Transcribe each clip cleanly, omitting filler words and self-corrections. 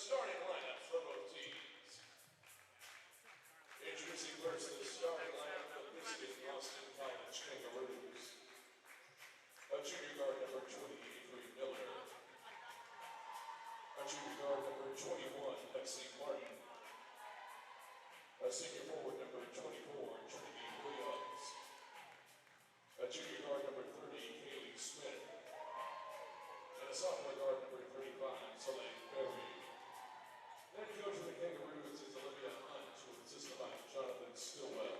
starting lineup for both teams. Introducing first the starting lineup for the Michigan Boston College Kangaroos. A junior guard number 20, Avery Miller. A junior guard number 21, Lexi Martin. A senior forward number 24, Trinity Williams. A junior guard number 30, Haley Smith. And a sophomore guard number 35, Soleil Berry. Head coach of the Kangaroos is Olivia Hunt, with assistant by Jonathan Stillwell.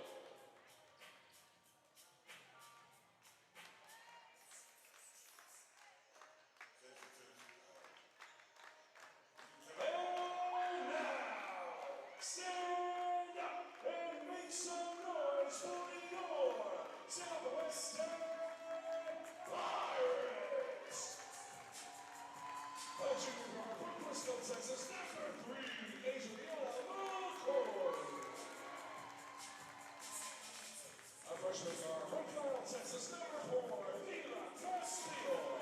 Stand up and make some noise for your Southwestern Pirates! A junior guard from Bristol, Texas, number 3, Adriana McCoy. A freshman guard from Kyle, Texas, number 4, Mila Castillo.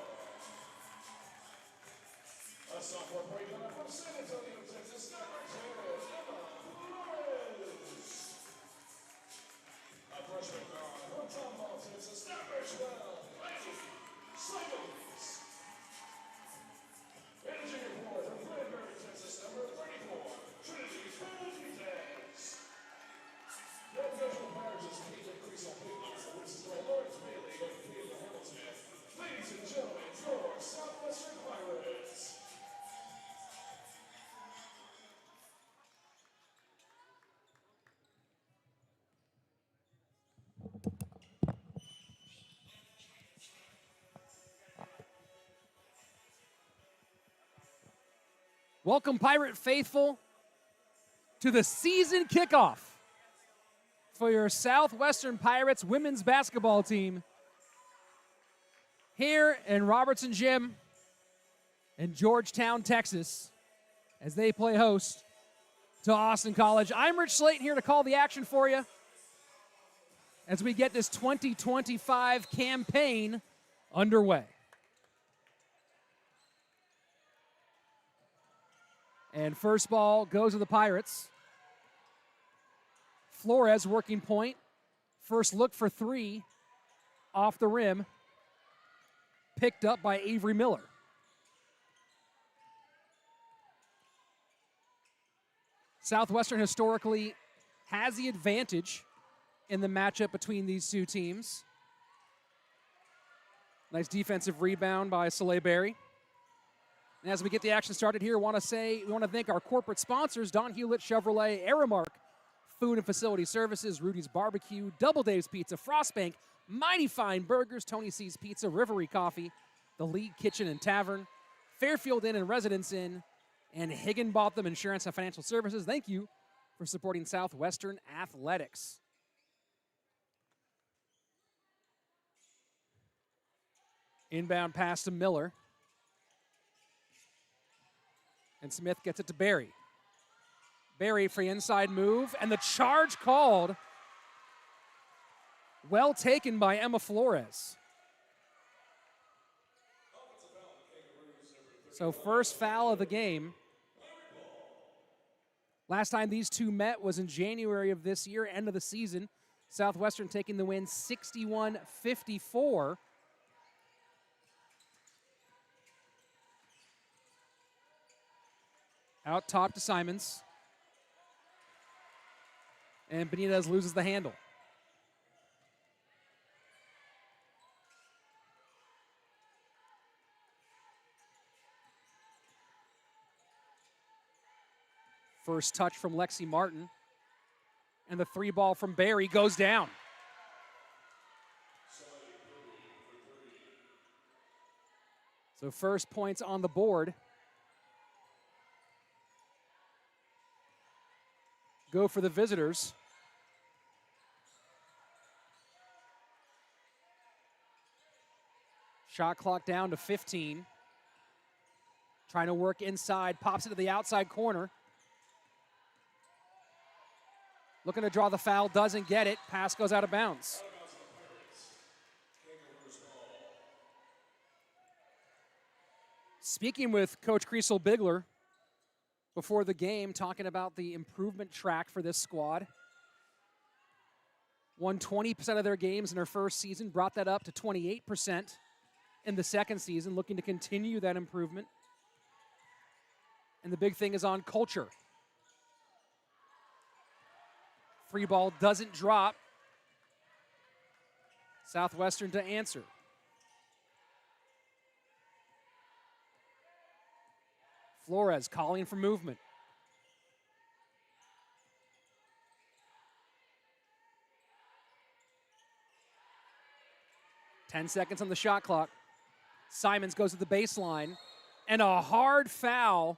A sophomore point guard from San Antonio, Texas, number 10, Emma Flores. A freshman guard from Tomball, Texas, number 12, Maggie Simons. And a junior forward from Glenbury, Texas, number 34, Trinity Benitez. Head coach of the Pirates is Caitlin Creasel-Pigler, which is by Lawrence Bailey and Caitlin Hamilton. Ladies and gentlemen, your Southwestern Pirates. Welcome, Pirate faithful, to the season kickoff for your Southwestern Pirates women's basketball team here in Robertson Gym in Georgetown, Texas, as they play host to Austin College. I'm Rich Slayton here to call the action for you as we get this 2025 campaign underway. And first ball goes to the Pirates. Flores working point. First look for 3 off the rim. Picked up by Avery Miller. Southwestern historically has the advantage in the matchup between these two teams. Nice defensive rebound by Soleil Berry. And as we get the action started here, we want to thank our corporate sponsors, Don Hewlett Chevrolet, Aramark Food and Facility Services, Rudy's Barbecue, Double Dave's Pizza, Frostbank, Mighty Fine Burgers, Tony C's Pizza, Rivery Coffee, The League Kitchen and Tavern, Fairfield Inn and Residence Inn, and Higginbotham Insurance and Financial Services. Thank you for supporting Southwestern Athletics. Inbound pass to Miller. And Smith gets it to Berry. Berry for the inside move, and the charge called. Well taken by Emma Flores. So first foul of the game. Last time these two met was in January of this year, end of the season. Southwestern taking the win 61-54. Out top to Simons. And Benitez loses the handle. First touch from Lexi Martin. And the 3 ball from Berry goes down. So first points on the board. Go for the visitors. Shot clock down to 15. Trying to work inside, pops it to the outside corner. Looking to draw the foul, doesn't get it. Pass goes out of bounds. Speaking with Coach Creasel-Bigler before the game talking about the improvement track for this squad. Won 20% of their games in their first season, brought that up to 28% in the second season, looking to continue that improvement. And the big thing is on culture. Free ball doesn't drop. Southwestern to answer. Flores calling for movement. Ten seconds on the shot clock. Simons goes to the baseline, and a hard foul.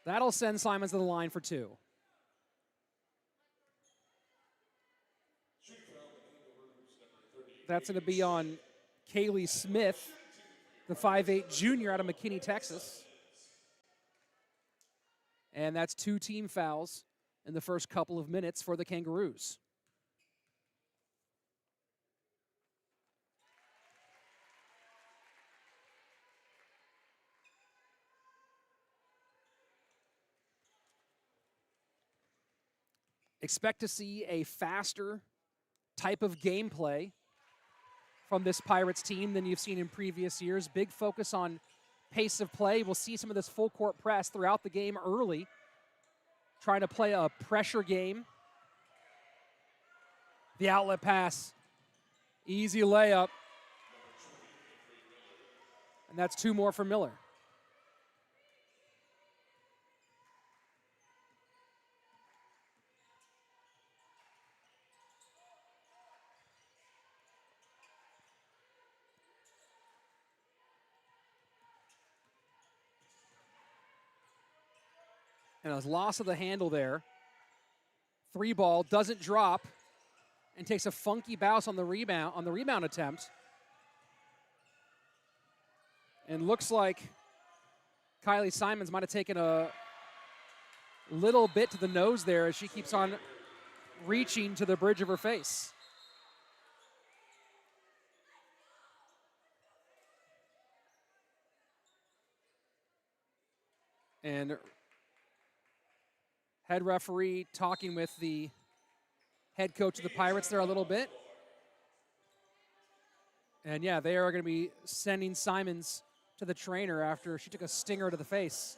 That'll send Simons to the line for two. That's going to be on Kaylee Smith, the 5'8 junior out of McKinney, Texas. And that's 2 team fouls in the first couple of minutes for the Kangaroos. Expect to see a faster type of gameplay from this Pirates team than you've seen in previous years. Big focus on pace of play. We'll see some of this full court press throughout the game early, trying to play a pressure game. The outlet pass, easy layup. And that's 2 more for Miller. And a loss of the handle there. 3 ball doesn't drop and takes a funky bounce on the rebound attempt. And looks like Kylie Simons might have taken a little bit to the nose there as she keeps on reaching to the bridge of her face. And head referee talking with the head coach of the Pirates there a little bit. And yeah, they are going to be sending Simons to the trainer after she took a stinger to the face.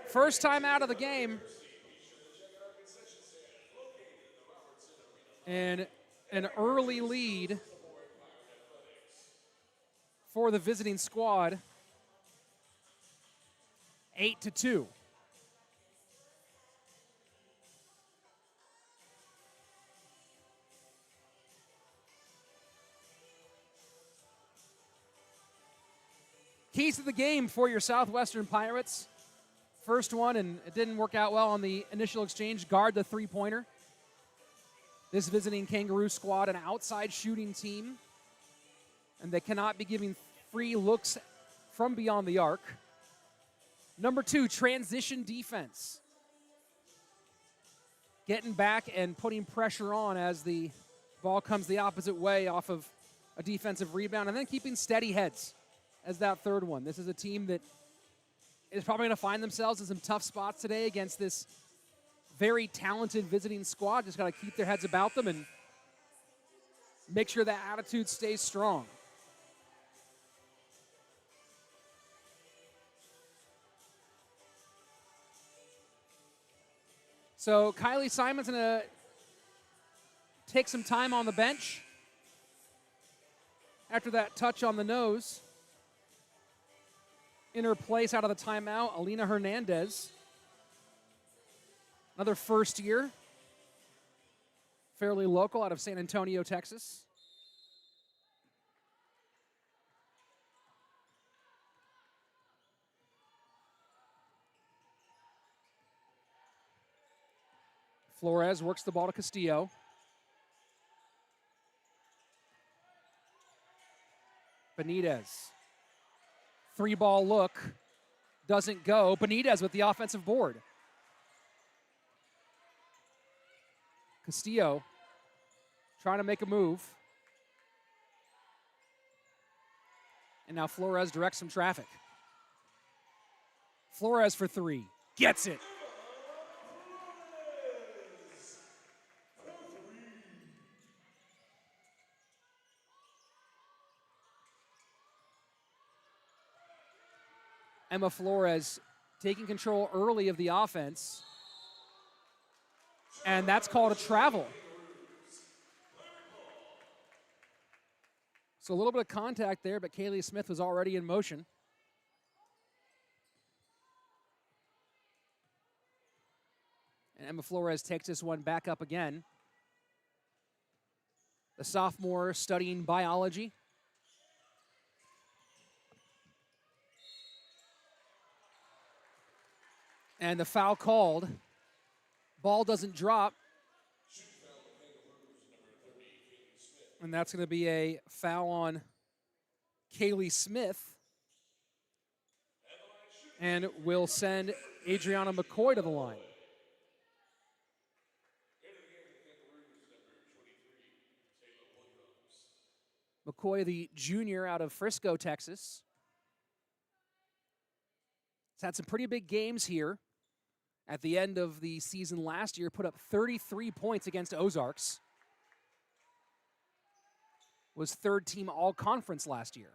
First time out of the game. And an early lead for the visiting squad, 8-2. Keys to the game for your Southwestern Pirates. First one, and it didn't work out well on the initial exchange, guard the three-pointer. This visiting Kangaroo squad, an outside shooting team, and they cannot be giving free looks from beyond the arc. Number 2, transition defense. Getting back and putting pressure on as the ball comes the opposite way off of a defensive rebound, and then keeping steady heads as that third one. This is a team that is probably going to find themselves in some tough spots today against this very talented visiting squad. Just got to keep their heads about them and make sure that attitude stays strong. So Kylie Simon's going to take some time on the bench after that touch on the nose. In her place out of the timeout, Alina Hernandez. Another first year, fairly local out of San Antonio, Texas. Flores works the ball to Castillo. Benitez. 3-ball look. Doesn't go. Benitez with the offensive board. Castillo trying to make a move. And now Flores directs some traffic. Flores for three. Gets it. Emma Flores taking control early of the offense. And that's called a travel. So a little bit of contact there, but Kaylee Smith was already in motion. And Emma Flores takes this one back up again. The sophomore studying biology. And the foul called. Ball doesn't drop. And that's going to be a foul on Kaylee Smith. And will send Adriana McCoy to the line. McCoy, the junior out of Frisco, Texas. He's had some pretty big games here. At the end of the season last year, put up 33 points against Ozarks. Was third team all-conference last year.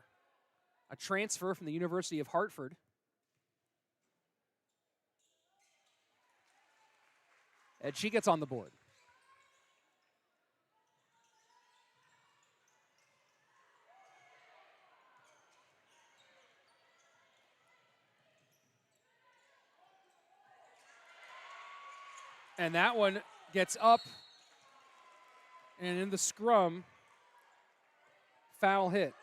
A transfer from the University of Hartford. And she gets on the board. And that one gets up, and in the scrum, foul hit.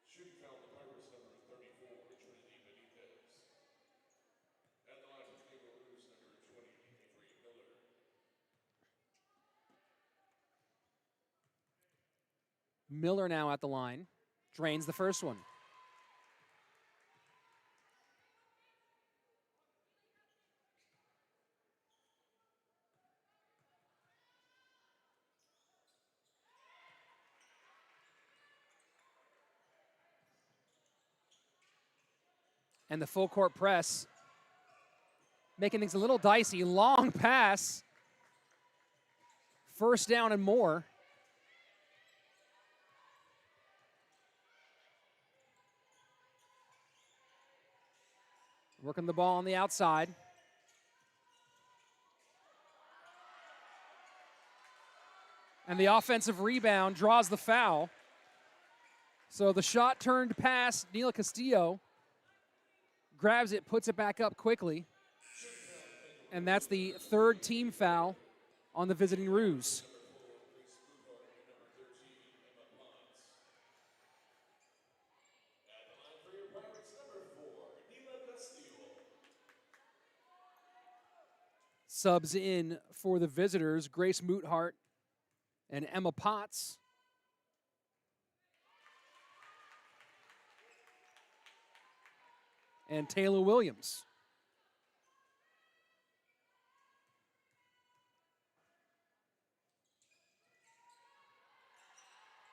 Shooting foul, the Pirates number 34, Trinity Benitez. At the line with Kangaroos number 23, Miller. Miller now at the line. Drains the first one. And the full court press, making things a little dicey. Long pass. First down and more. Working the ball on the outside. And the offensive rebound draws the foul. So the shot turned past Neela Castillo. Grabs it, puts it back up quickly. And that's the third team foul on the visiting Roos. Subs in for the visitors, Grace Moothart and Emma Potts. And Taylor Williams.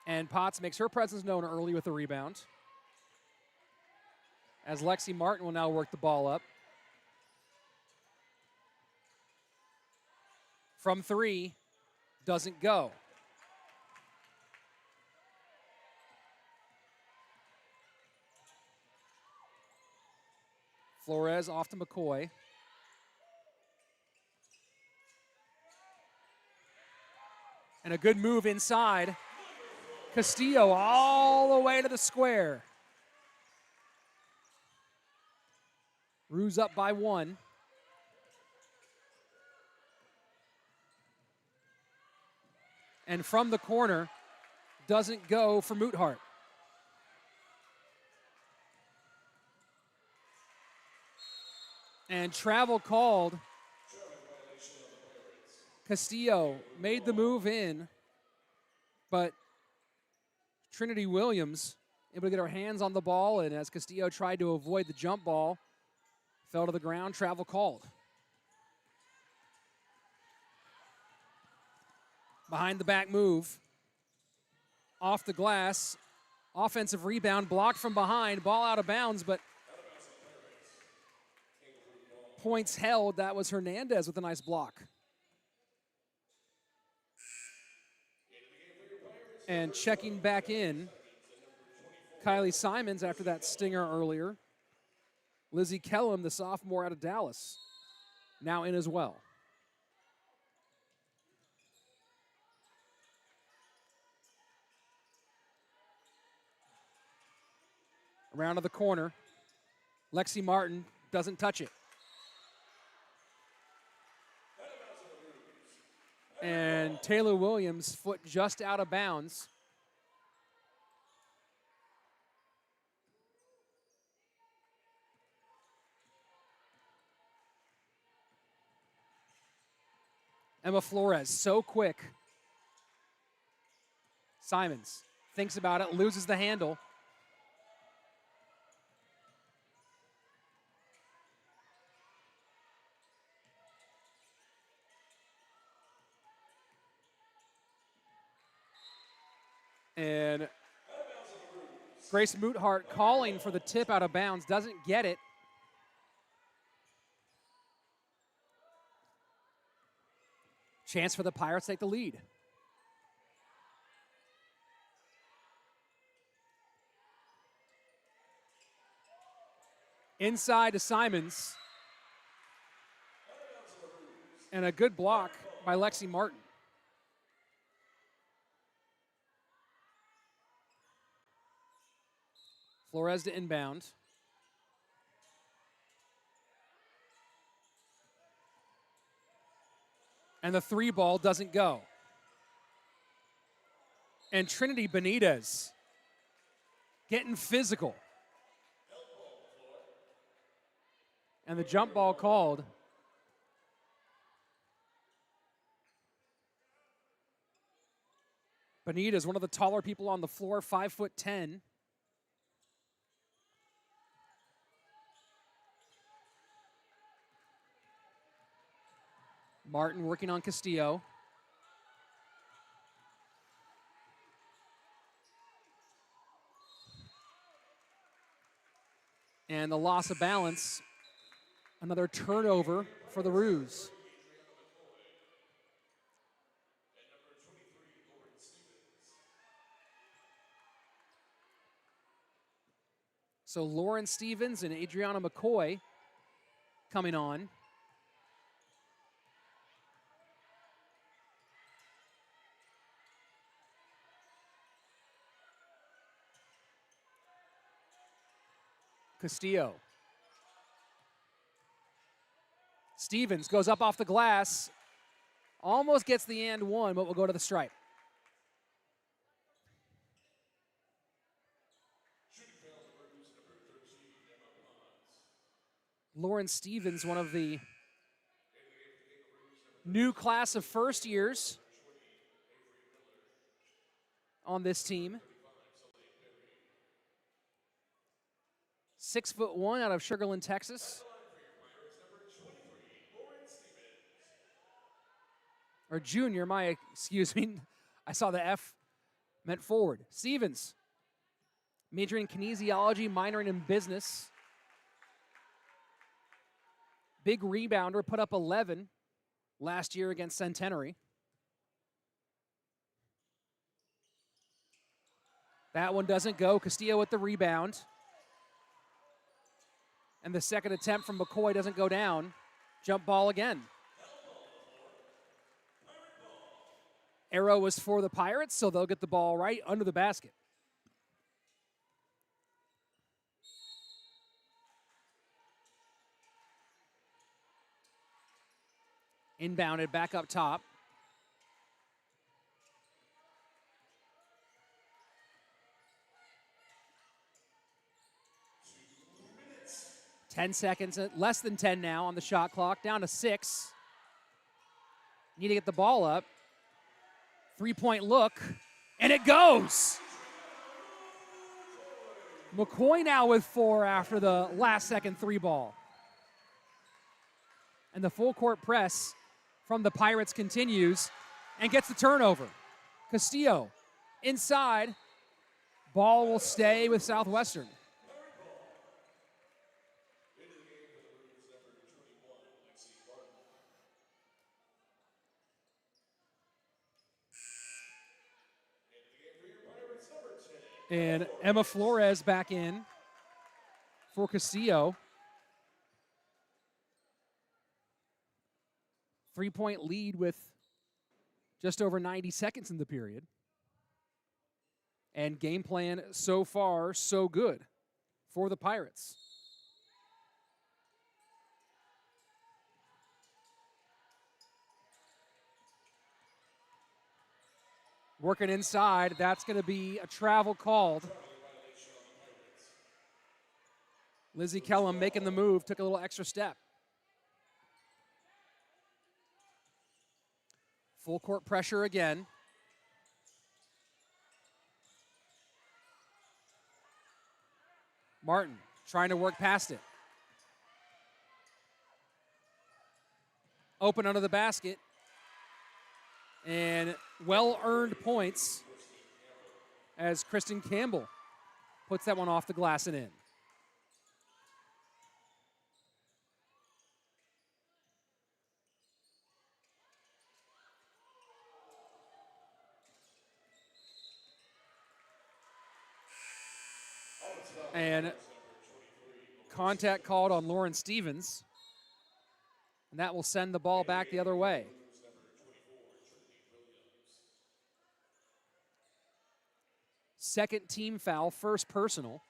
And Potts makes her presence known early with the rebound. As Lexi Martin will now work the ball up. From three, doesn't go. Flores off to McCoy. And a good move inside. Castillo all the way to the square. Roos up by one. And from the corner, doesn't go for Moothart. And travel called. Castillo made the move in, but Trinity Williams able to get her hands on the ball, and as Castillo tried to avoid the jump ball, fell to the ground, travel called. Behind the back move, off the glass, Offensive rebound, blocked from behind, ball out of bounds, but points held. That was Hernandez with a nice block. And checking back in, Kylie Simons after that stinger earlier. Lizzie Kellum, the sophomore out of Dallas, now in as well. Around to the corner. Lexi Martin doesn't touch it. And Taylor Williams, foot just out of bounds. Emma Flores, so quick. Simons thinks about it, loses the handle. And Grace Moothart calling for the tip out of bounds, doesn't get it. Chance for the Pirates to take the lead. Inside to Simons. And a good block by Lexi Martin. Flores to inbound. And the three ball doesn't go. And Trinity Benitez getting physical. And the jump ball called. Benitez, one of the taller people on the floor, 5'10". Martin working on Castillo. And the loss of balance. Another turnover for the Roos. So Lauren Stevens and Adriana McCoy coming on. Castillo. Stevens goes up off the glass. Almost gets the and one, but will go to the stripe. Lauren Stevens, one of the new class of first years on this team. 6'1" out of Sugar Land, Texas. Or junior, excuse me. I saw the F meant forward. Stevens, majoring in kinesiology, minoring in business. Big rebounder, put up 11 last year against Centenary. That one doesn't go. Castillo with the rebound. And the second attempt from McCoy doesn't go down. Jump ball again. Arrow was for the Pirates, so they'll get the ball right under the basket. Inbounded back up top. Less than 10 now on the shot clock, down to 6. Need to get the ball up. 3-point look, and it goes. McCoy now with 4 after the last second 3 ball. And the full court press from the Pirates continues and gets the turnover. Castillo inside, Ball will stay with Southwestern. And Emma Flores back in for Castillo. 3-point lead with just over 90 seconds in the period. And game plan so far, so good for the Pirates. Working inside, that's going to be a travel called. Lizzie Kellum making the move, took a little extra step. Full court pressure again. Martin trying to work past it. Open under the basket. And well-earned points as Kristen Campbell puts that one off the glass and in. And contact called on Lauren Stevens. And that will send the ball back the other way. Second team foul, first personal.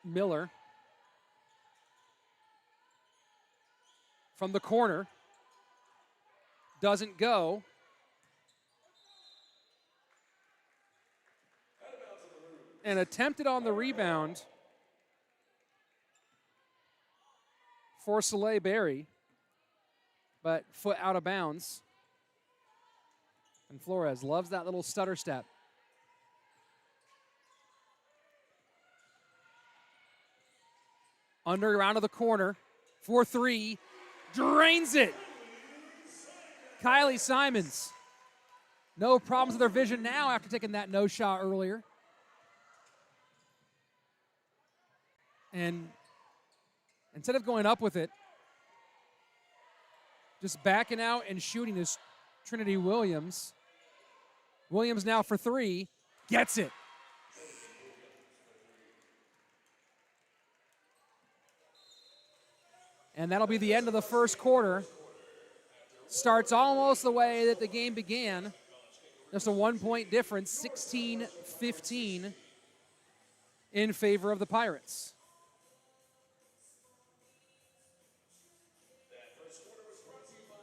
Miller from the corner. Doesn't go. And attempted on the rebound for Soleil Berry, but foot out of bounds. And Flores loves that little stutter step. Underground of the corner for three, drains it. Kylie Simons. No problems with her vision now after taking that no shot earlier. And instead of going up with it, just backing out and shooting is Trinity Williams. Williams now for three, gets it. And that'll be the end of the first quarter. Starts almost the way that the game began. Just a 1-point difference, 16-15 in favor of the Pirates.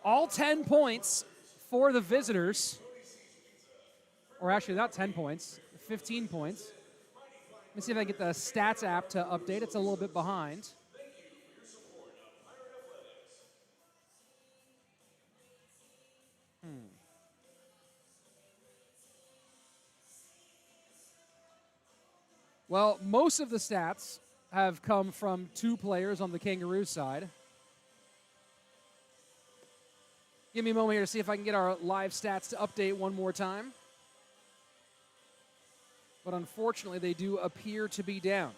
All 10 points for the visitors. Or actually, not 10 points, 15 points. Let me see if I can get the stats app to update. It's a little bit behind. Well, most of the stats have come from two players on the Kangaroo side. Give me a moment here to see if I can get our live stats to update one more time. But unfortunately, they do appear to be down.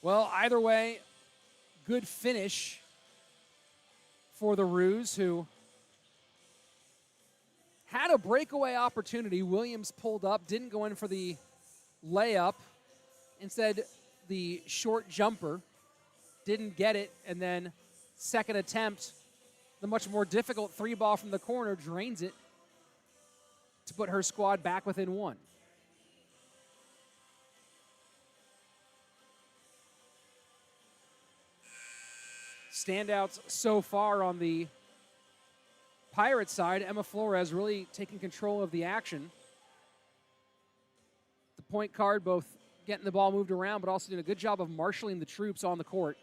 Well, either way, good finish for the Roos, who had a breakaway opportunity. Williams pulled up, didn't go in for the layup. Instead, the short jumper, didn't get it, and then second attempt, the much more difficult three ball from the corner, drains it to put her squad back within one. Standouts so far on the Pirates side, Emma Flores really taking control of the action. The point guard both getting the ball moved around, but also doing a good job of marshaling the troops on the court.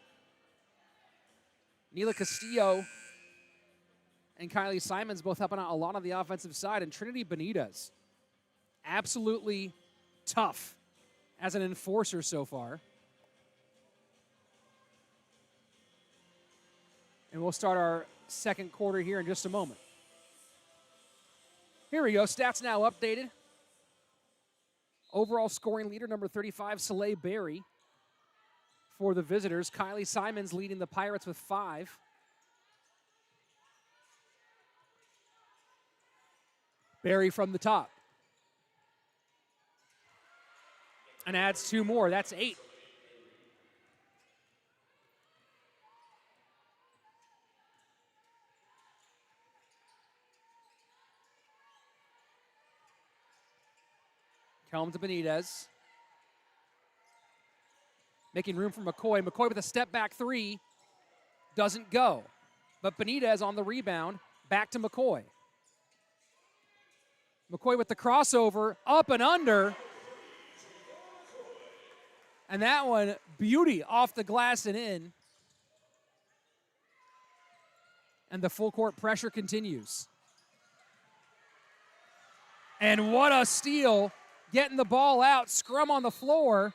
Neela Castillo and Kylie Simons both helping out a lot on the offensive side, and Trinity Benitez, absolutely tough as an enforcer so far. And we'll start our second quarter here in just a moment. Here we go. Stats now updated. Overall scoring leader, number 35, Soleil Berry. For the visitors, Kylie Simons leading the Pirates with 5. Berry from the top. And adds 2 more. That's 8. Kelm to Benitez. Making room for McCoy. McCoy with a step back 3. Doesn't go. But Benitez on the rebound. Back to McCoy. McCoy with the crossover. Up and under. And that one, beauty off the glass and in. And the full court pressure continues. And what a steal. Getting the ball out. Scrum on the floor.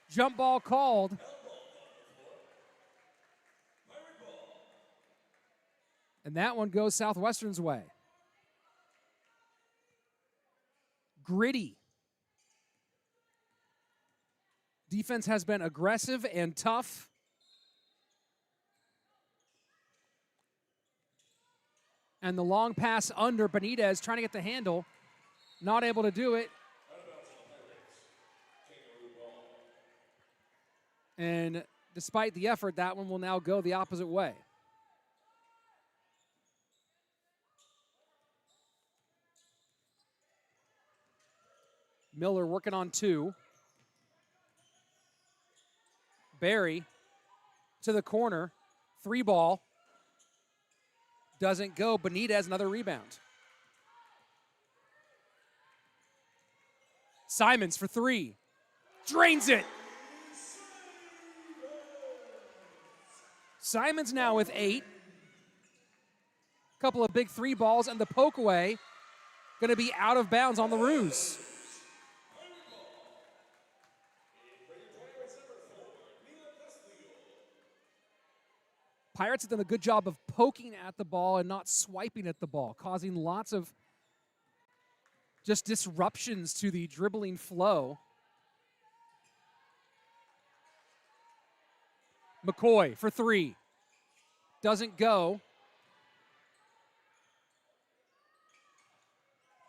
Jump ball called. And that one goes Southwestern's way. Gritty. Defense has been aggressive and tough. And the long pass under Benitez trying to get the handle. Not able to do it. And despite the effort, that one will now go the opposite way. Miller working on 2. Berry to the corner. 3 ball. Doesn't go. Benitez, another rebound. Simons for 3. Drains it. Simons now with 8. Couple of big 3 balls, and the poke away going to be out of bounds on the ruse. Pirates have done a good job of poking at the ball and not swiping at the ball, causing lots of just disruptions to the dribbling flow. McCoy for 3. Doesn't go.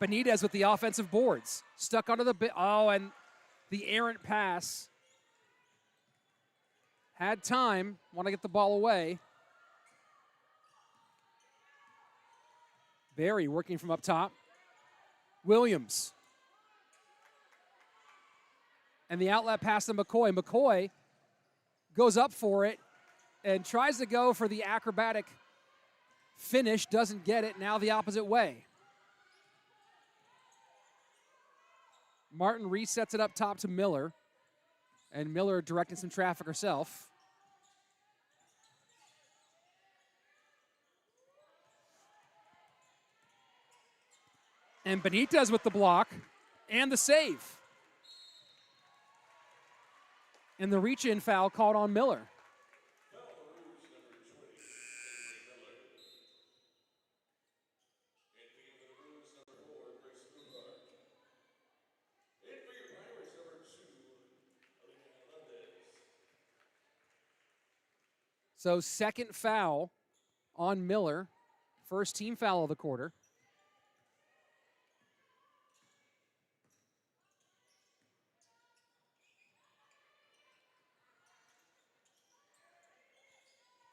Benitez with the offensive boards. Stuck under the and the errant pass. Had time. Want to get the ball away. Berry working from up top. Williams. And the outlet pass to McCoy. McCoy goes up for it and tries to go for the acrobatic finish. Doesn't get it. Now the opposite way. Martin resets it up top to Miller. And Miller directing some traffic herself. And Benitez with the block and the save. And the reach-in foul called on Miller. So second foul on Miller. First team foul of the quarter.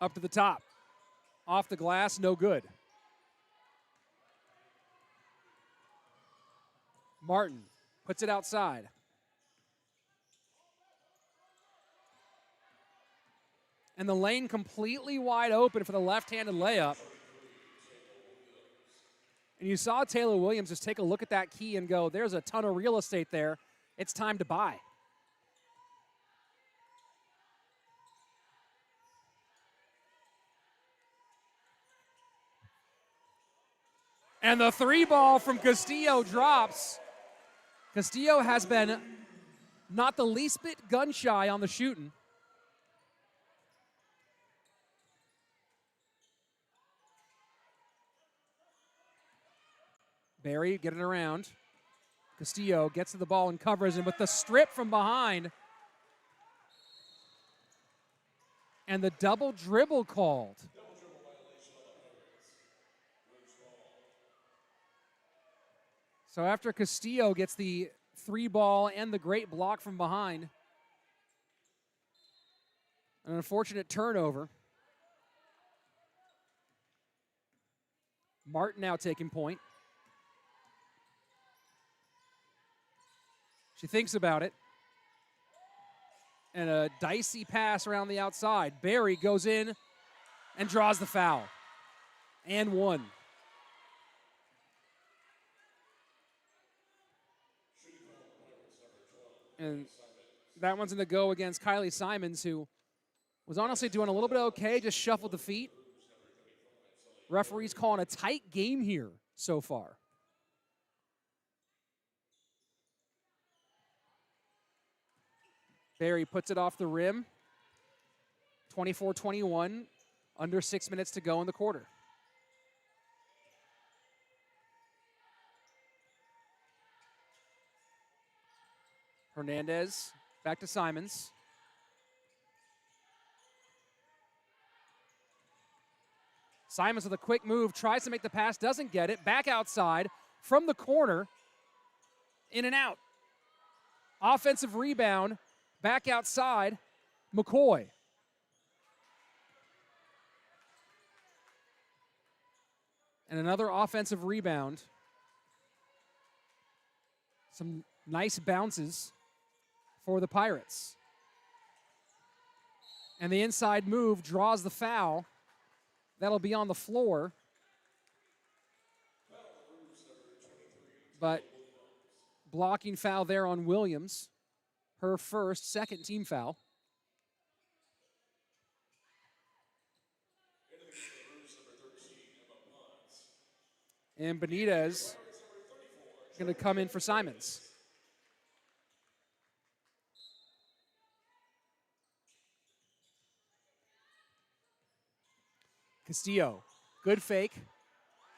Up to the top. Off the glass, no good. Martin puts it outside. And the lane completely wide open for the left-handed layup. And you saw Taylor Williams just take a look at that key and go, there's a ton of real estate there. It's time to buy. And the 3 ball from Castillo drops. Castillo has been not the least bit gun shy on the shooting. Barry getting around. Castillo gets to the ball and covers, and with the strip from behind. And the double dribble called. So after Castillo gets the 3 ball and the great block from behind, an unfortunate turnover. Martin now taking point. She thinks about it. And a dicey pass around the outside. Barry goes in and draws the foul. And 1. And that one's going to go against Kylie Simons, who was honestly doing a little bit okay, just shuffled the feet. Referees calling a tight game here so far. Barry puts it off the rim. 24-21, under 6 minutes to go in the quarter. Hernandez back to Simons. Simons with a quick move, tries to make the pass, doesn't get it. Back outside from the corner, in and out. Offensive rebound, back outside, McCoy. And another offensive rebound. Some nice bounces for the Pirates. And the inside move draws the foul. That'll be on the floor. But blocking foul there on Williams. Her first, second team foul. And Benitez going to come in for Simons. Castillo, good fake,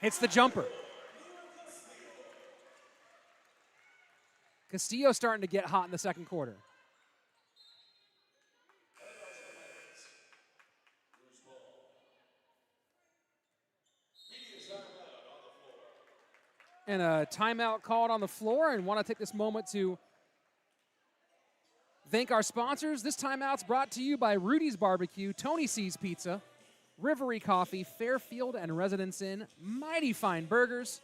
hits the jumper. Castillo starting to get hot in the second quarter. And a timeout called on the floor, and want to take this moment to thank our sponsors. This timeout's brought to you by Rudy's Barbecue, Tony C's Pizza, Rivery Coffee, Fairfield and Residence Inn, Mighty Fine Burgers,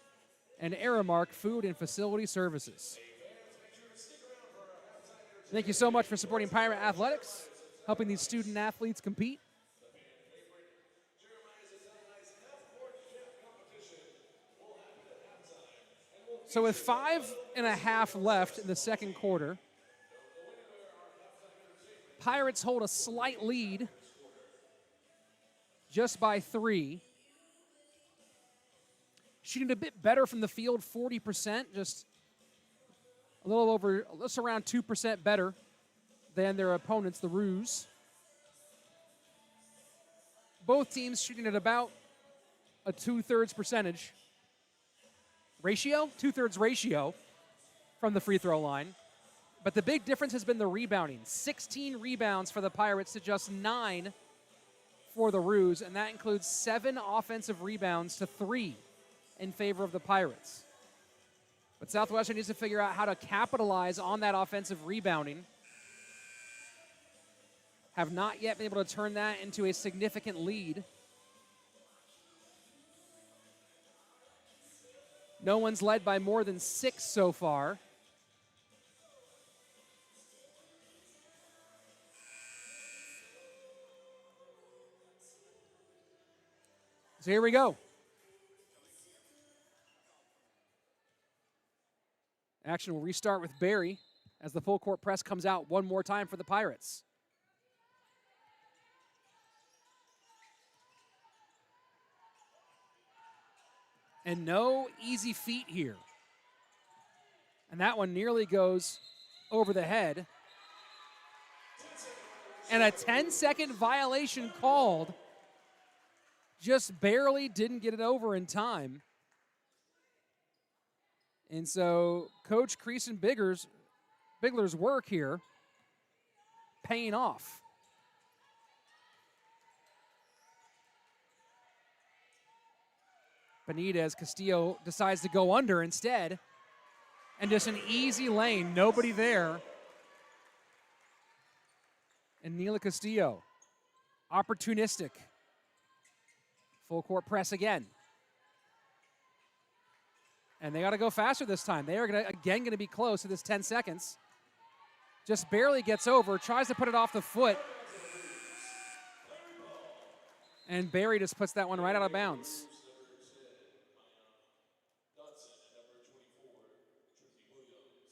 and Aramark Food and Facility Services. Thank you so much for supporting Pirate Athletics, helping these student athletes compete. So with 5.5 left in the second quarter, Pirates hold a slight lead just by 3. Shooting a bit better from the field, 40%, just a little over, just around 2% better than their opponents, the Roos. Both teams shooting at about a 2/3 percentage ratio, 2/3 ratio from the free throw line. But the big difference has been the rebounding. 16 rebounds for the Pirates to just 9 for the Roos, and that includes 7 offensive rebounds to 3 in favor of the Pirates. But Southwestern needs to figure out how to capitalize on that offensive rebounding. Have not yet been able to turn that into a significant lead. No one's led by more than 6 so far. So here we go. Action will restart with Barry as the full court press comes out one more time for the Pirates. And no easy feat here. And that one nearly goes over the head And a 10-second violation called. Just barely didn't get it over in time. And so Coach Creason Bigler's work here paying off. Benitez, Castillo decides to go under instead. And just an easy lane, nobody there. And Neela Castillo, opportunistic. Full court press again. And they got to go faster this time. They are again going to be close to this 10 seconds. Just barely gets over, tries to put it off the foot. And Barry just puts that one right out of bounds.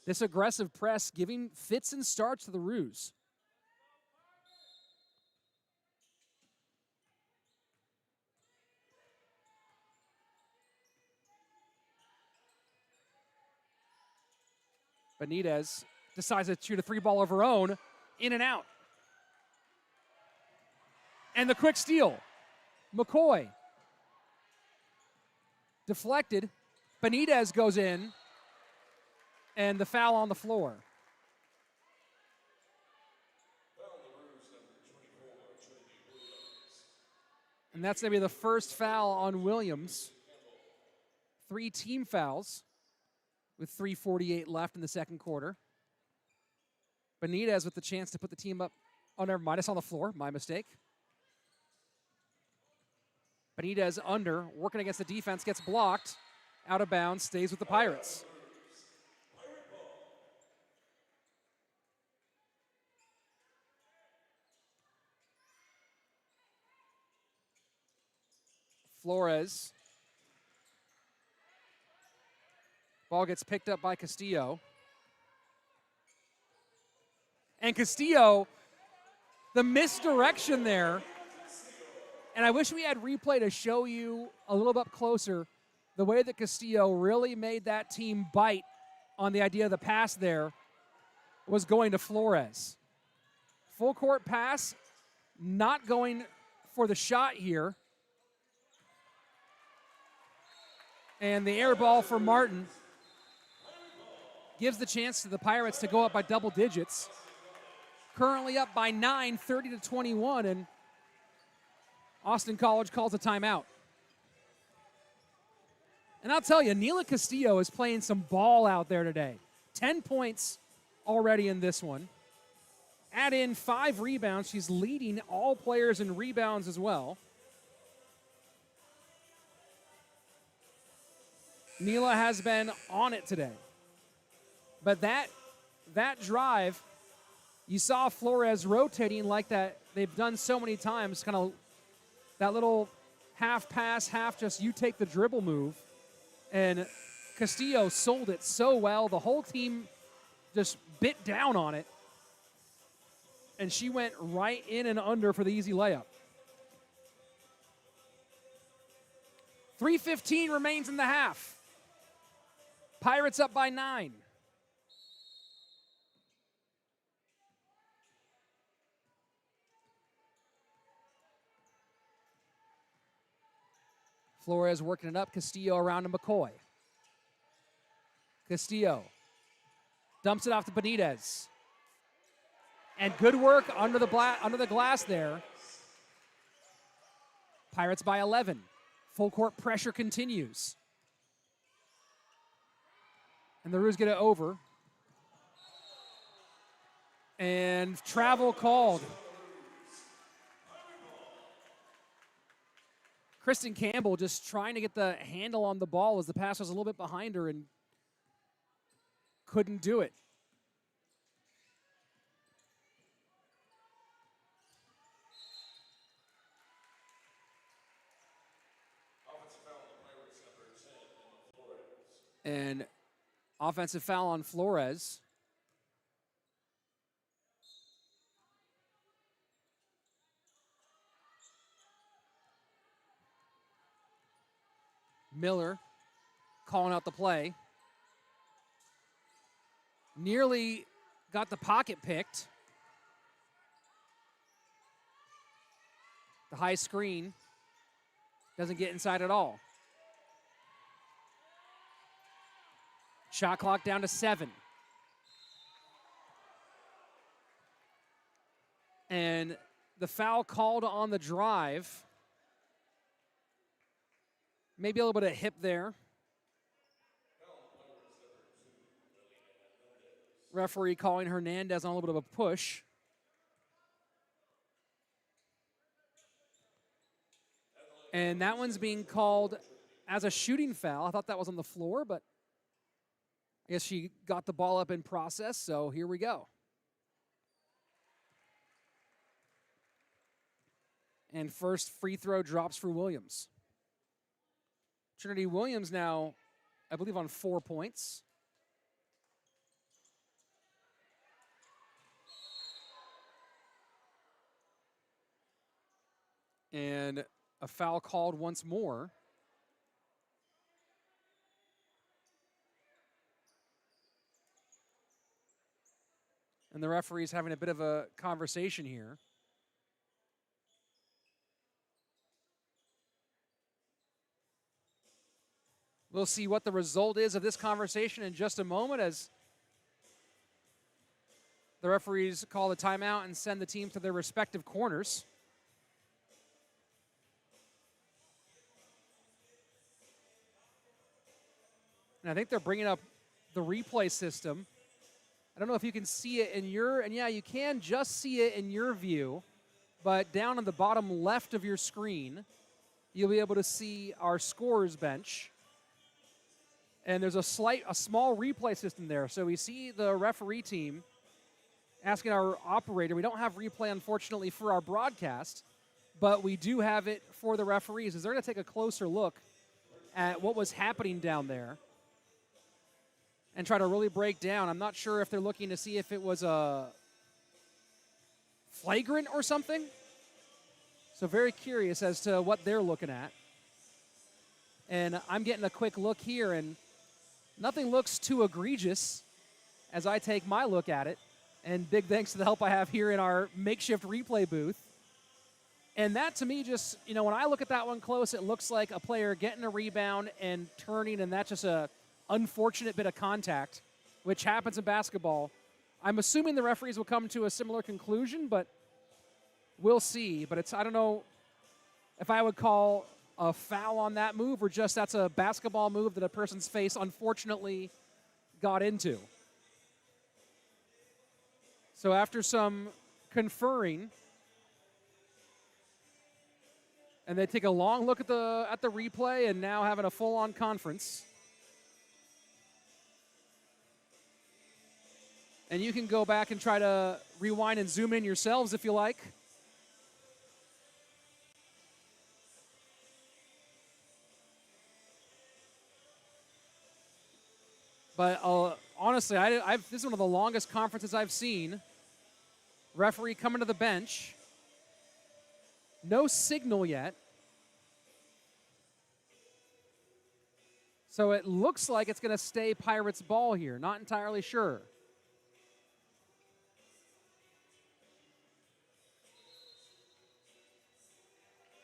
This aggressive press giving fits and starts to the Roos. Benitez decides to shoot a three ball of her own, in and out. And the quick steal. McCoy. Deflected. Benitez goes in. And the foul on the floor. And that's going to be the first foul on Williams. 3 team fouls with 3:48 left in the second quarter. Benitez with the chance to put the team up. Oh, never mind. It's on the floor. My mistake. Benitez under, working against the defense, gets blocked. Out of bounds, stays with the Pirates. Flores. Ball gets picked up by Castillo. And Castillo, the misdirection there. And I wish we had replay to show you a little bit closer the way that Castillo really made that team bite on the idea of the pass there was going to Flores. Full court pass, not going for the shot here. And the air ball for Martin gives the chance to the Pirates to go up by double digits. Currently up by 9, 30-21, and Austin College calls a timeout. And I'll tell you, Neela Castillo is playing some ball out there today. 10 points already in this one. Add in 5 rebounds. She's leading all players in rebounds as well. Neela has been on it today. But that drive, you saw Flores rotating like that they've done so many times, kind of that little half pass, half just you take the dribble move. And Castillo sold it so well. The whole team just bit down on it. And she went right in and under for the easy layup. 3:15 remains in the half. Pirates up by 9. Flores working it up. Castillo around to McCoy. Castillo dumps it off to Benitez. And good work under the glass there. Pirates by 11. Full court pressure continues. And the Roos get it over. And travel called. Kristen Campbell just trying to get the handle on the ball as the pass was a little bit behind her and couldn't do it. And offensive foul on Flores. Miller calling out the play. Nearly got the pocket picked. The high screen doesn't get inside at all. Shot clock down to 7. And the foul called on the drive. Maybe a little bit of hip there. Referee calling Hernandez on a little bit of a push. And that one's being called as a shooting foul. I thought that was on the floor, but I guess she got the ball up in process, so here we go. And first free throw drops for Williams. Trinity Williams now, I believe, on 4 points. And a foul called once more. And the referee's having a bit of a conversation here. We'll see what the result is of this conversation in just a moment as the referees call the timeout and send the teams to their respective corners. And I think they're bringing up the replay system. I don't know if you can see it in your, and yeah, you can just see it in your view, but down on the bottom left of your screen, you'll be able to see our scorers bench. And there's a small replay system there. So we see the referee team asking our operator. We don't have replay, unfortunately, for our broadcast, but we do have it for the referees, as they're going to take a closer look at what was happening down there and try to really break down. I'm not sure if they're looking to see if it was a flagrant or something. So very curious as to what they're looking at. And I'm getting a quick look here, and nothing looks too egregious as I take my look at it. And big thanks to the help I have here in our makeshift replay booth. And that, to me, just, you know, when I look at that one close, it looks like a player getting a rebound and turning, and that's just a unfortunate bit of contact, which happens in basketball. I'm assuming the referees will come to a similar conclusion, but we'll see. But it's, I don't know if I would call a foul on that move or just that's a basketball move that a person's face unfortunately got into. So after some conferring, and they take a long look at the replay and now having a full-on conference. And you can go back and try to rewind and zoom in yourselves if you like. But honestly, this is one of the longest conferences I've seen. Referee coming to the bench. No signal yet. So it looks like it's going to stay Pirates ball here. Not entirely sure.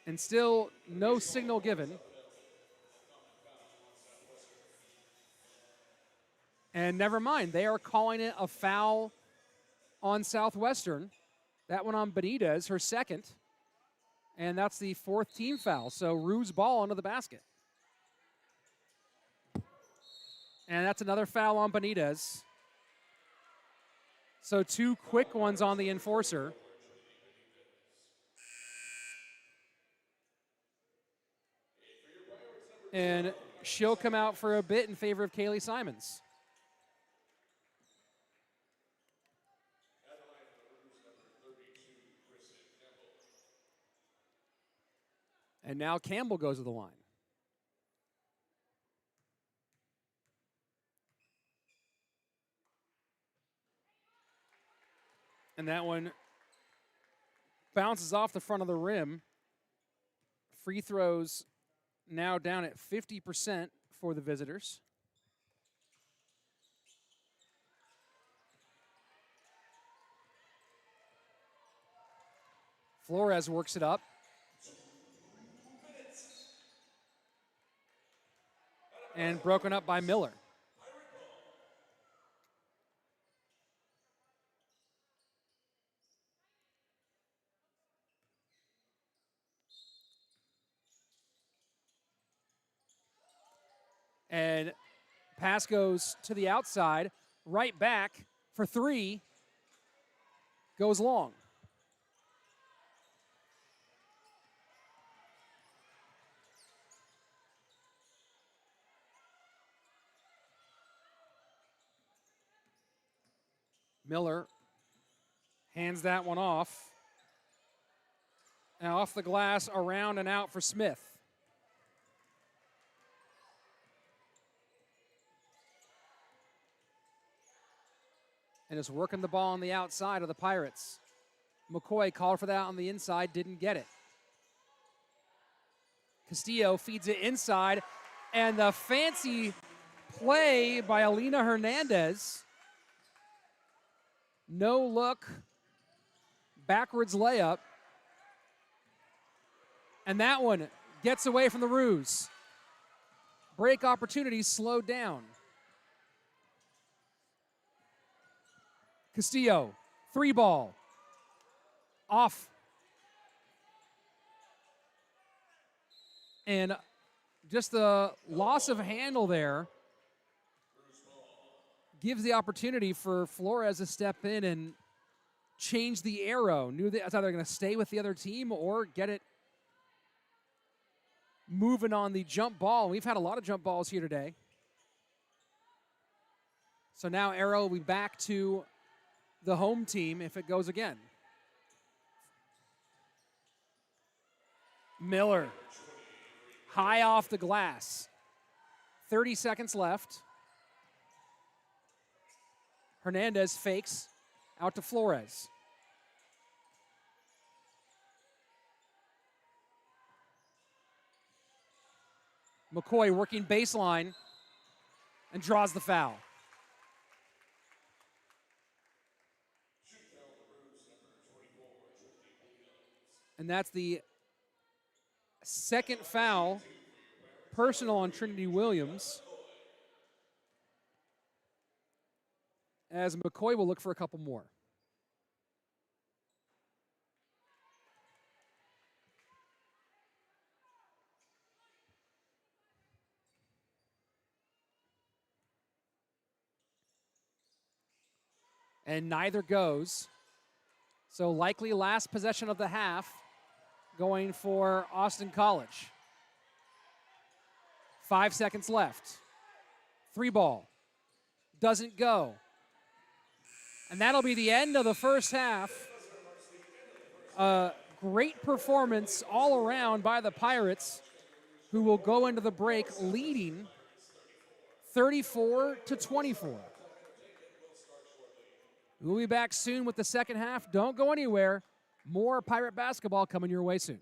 And still no signal given. And never mind, they are calling it a foul on Southwestern. That one on Benitez, her second. And that's the fourth team foul. So Rue's ball under the basket. And that's another foul on Benitez. So two quick ones on the enforcer. And she'll come out for a bit in favor of Kaylee Simons. And now Campbell goes to the line. And that one bounces off the front of the rim. Free throws now down at 50% for the visitors. Flores works it up. and broken up by Miller. And pass goes to the outside, right back for three, goes long. Miller hands that one off. And off the glass, around and out for Smith. And is working the ball on the outside of the Pirates. McCoy called for that on the inside, didn't get it. Castillo feeds it inside, and the fancy play by Alina Hernandez. No look, backwards layup. And that one gets away from the Roos. Break opportunities slowed down. Castillo, three ball. Off. And just the loss of handle there gives the opportunity for Flores to step in and change the arrow. Knew that it's either going to stay with the other team or get it moving on the jump ball. We've had a lot of jump balls here today. So now arrow will be back to the home team if it goes again. Miller, high off the glass. 30 seconds left. Hernandez fakes out to Flores. McCoy working baseline and draws the foul. And that's the second foul, personal on Trinity Williams. As McCoy will look for a couple more. And neither goes. So likely last possession of the half going for Austin College. 5 seconds left. Three ball. Doesn't go. And that'll be the end of the first half. Great performance all around by the Pirates, who will go into the break leading 34-24. We'll be back soon with the second half. Don't go anywhere. More Pirate basketball coming your way soon.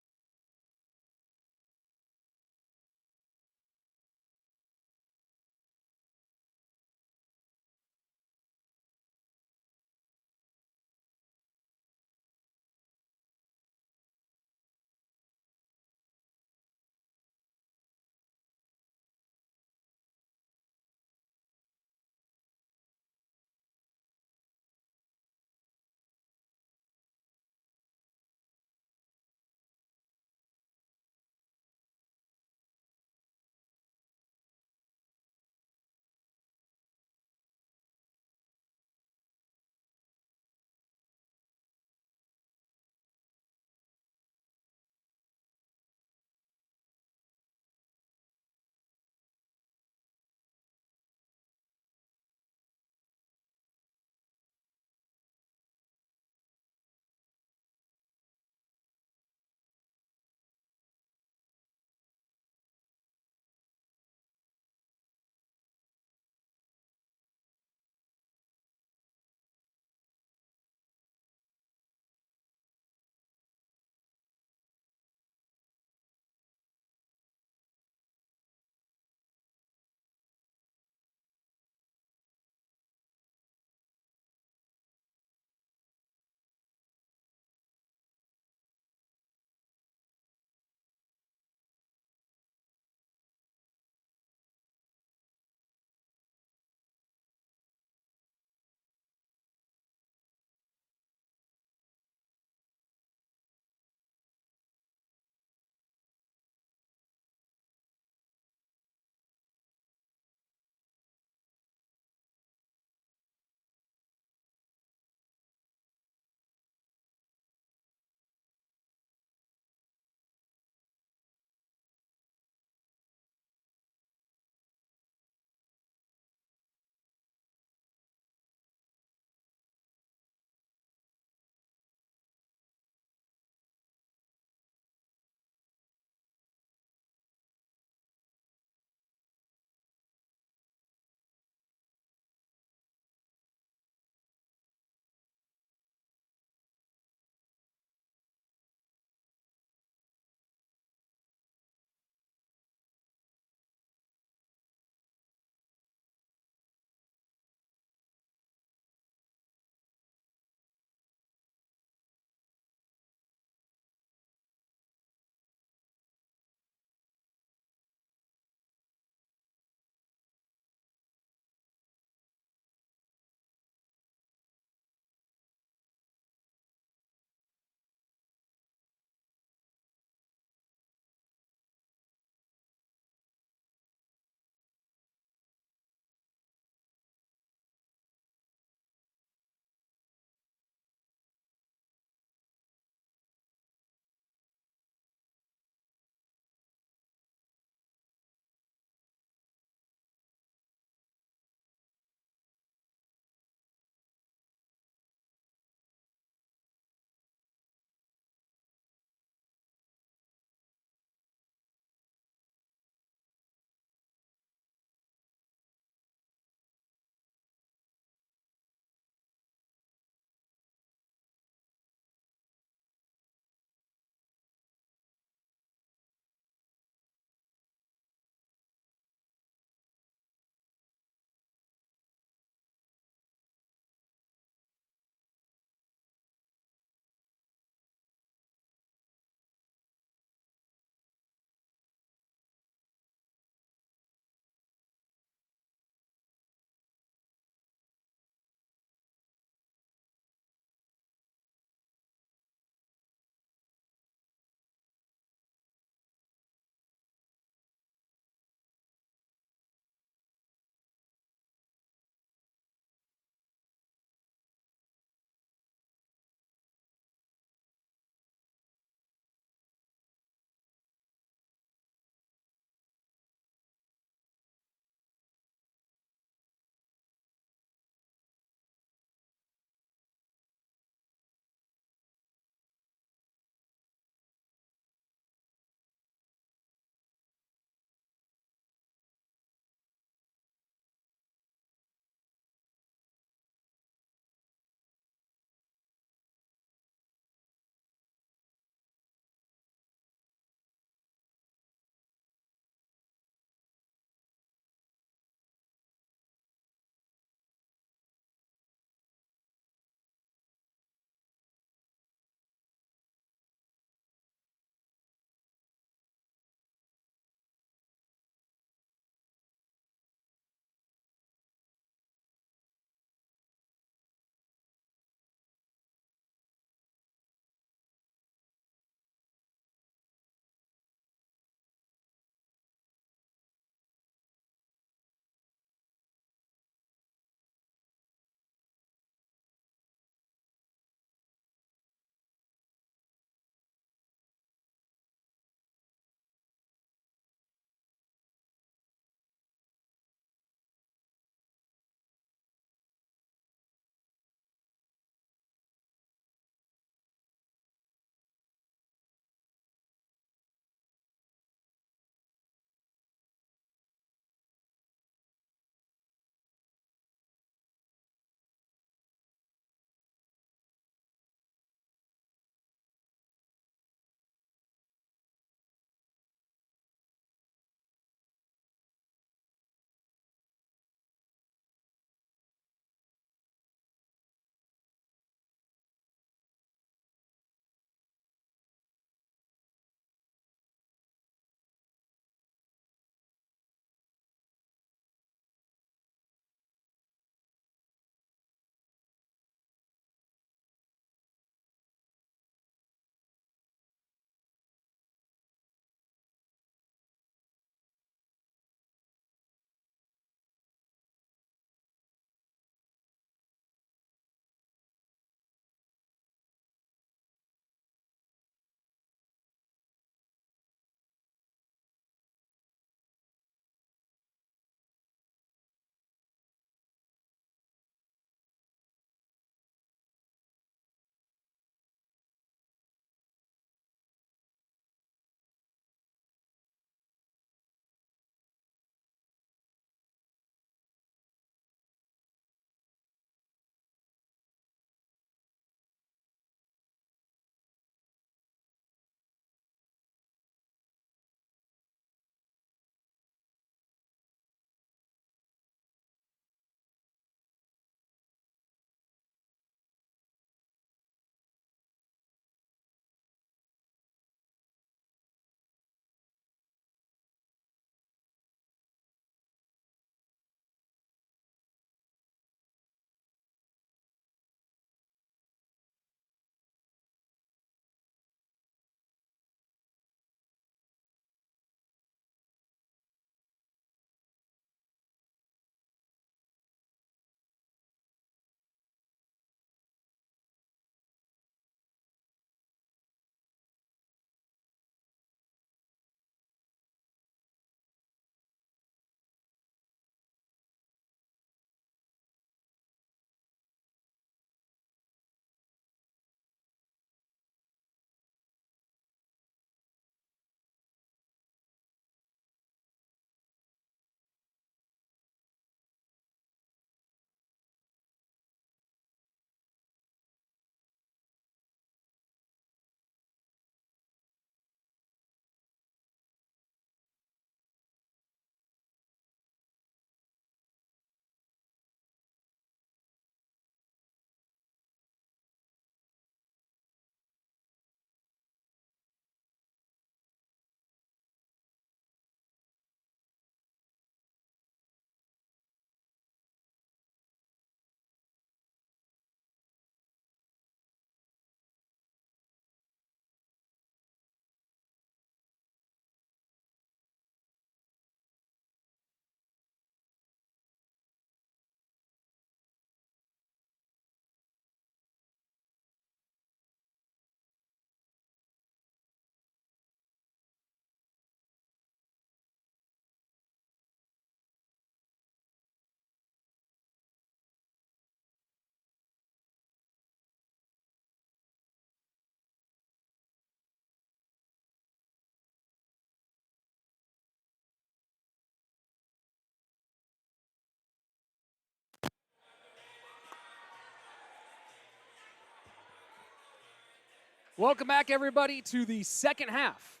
Welcome back, everybody, to the second half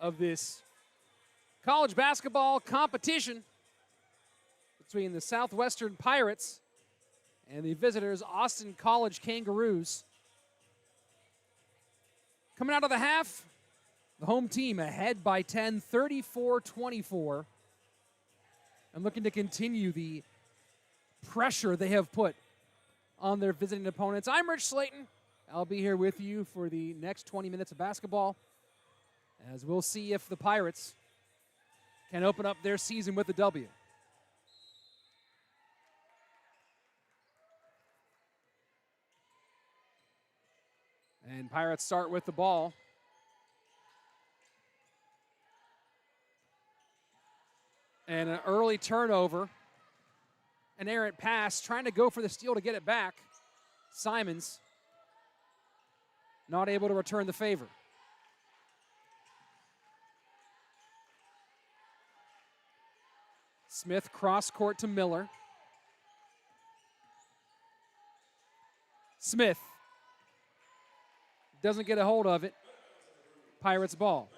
of this college basketball competition between the Southwestern Pirates and the visitors, Austin College Kangaroos. Coming out of the half, the home team ahead by 10, 34-24, and looking to continue the pressure they have put on their visiting opponents. I'm Rich Slayton. I'll be here with you for the next 20 minutes of basketball, as we'll see if the Pirates can open up their season with a W. And Pirates start with the ball. And an early turnover. An errant pass, trying to go for the steal to get it back. Simons not able to return the favor. Smith cross court to Miller. Smith doesn't get a hold of it. Pirates ball.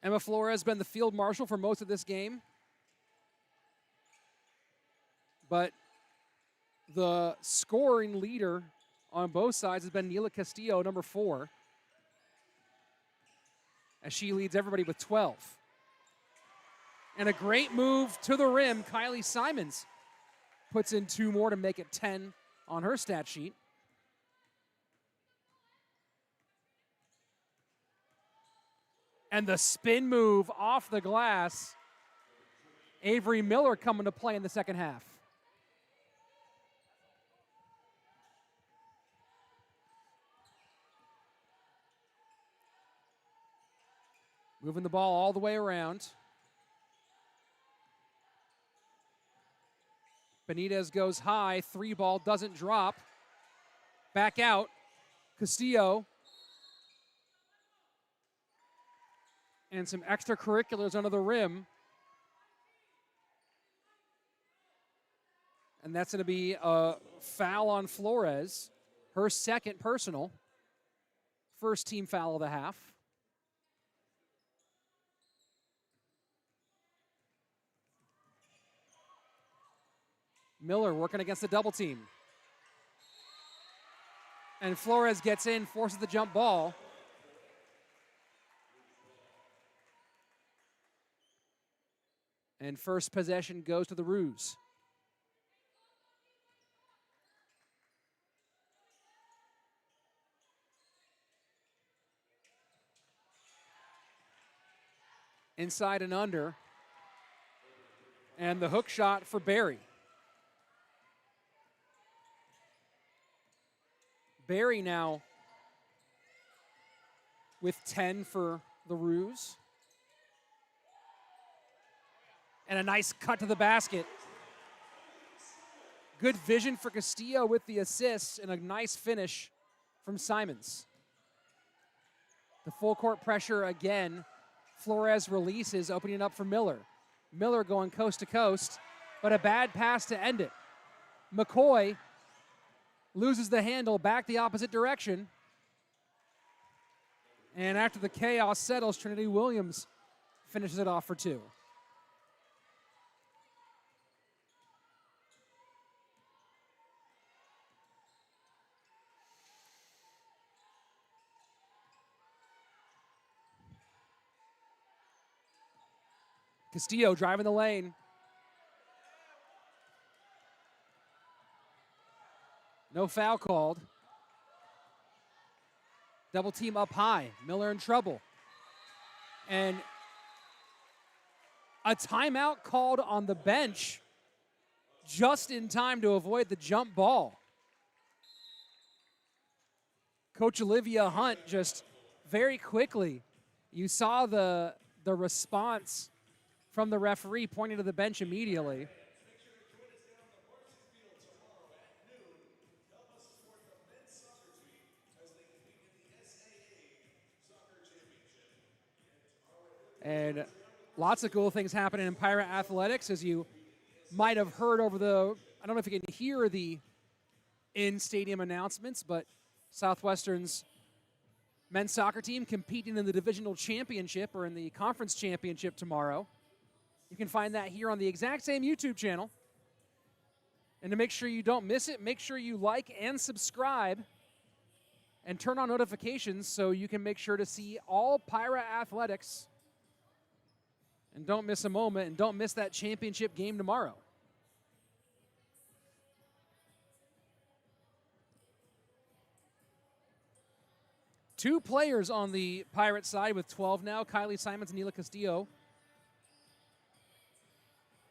Emma Flores has been the field marshal for most of this game. But the scoring leader on both sides has been Neela Castillo, number 4, as she leads everybody with 12. And a great move to the rim. Kylie Simons puts in 2 more to make it 10 on her stat sheet. And the spin move off the glass. Avery Miller coming to play in the second half. Moving the ball all the way around. Benitez goes high. 3 ball doesn't drop. Back out. Castillo. And some extracurriculars under the rim. And that's going to be a foul on Flores. Her second personal. First team foul of the half. Miller working against the double team. And Flores gets in, forces the jump ball. And first possession goes to the Roos. Inside and under. And the hook shot for Barry. Barry now with 10 for the Roos. And a nice cut to the basket. Good vision for Castillo with the assists and a nice finish from Simons. The full court pressure again. Flores releases, opening up for Miller. Miller going coast to coast, but a bad pass to end it. McCoy loses the handle back the opposite direction. And after the chaos settles, Trinity Williams finishes it off for 2. Castillo driving the lane. No foul called. Double team up high. Miller in trouble. And a timeout called on the bench just in time to avoid the jump ball. Coach Olivia Hunt just very quickly, you saw the response from the referee pointing to the bench immediately. And lots of cool things happening in Pirate Athletics as you might have heard over the, I don't know if you can hear the in-stadium announcements, but Southwestern's men's soccer team competing in the divisional championship or in the conference championship tomorrow. You can find that here on the exact same YouTube channel. And to make sure you don't miss it, make sure you like and subscribe and turn on notifications so you can make sure to see all Pirate athletics. And don't miss a moment, and don't miss that championship game tomorrow. Two players on the Pirate side with 12 now, Kylie Simons and Nila Castillo.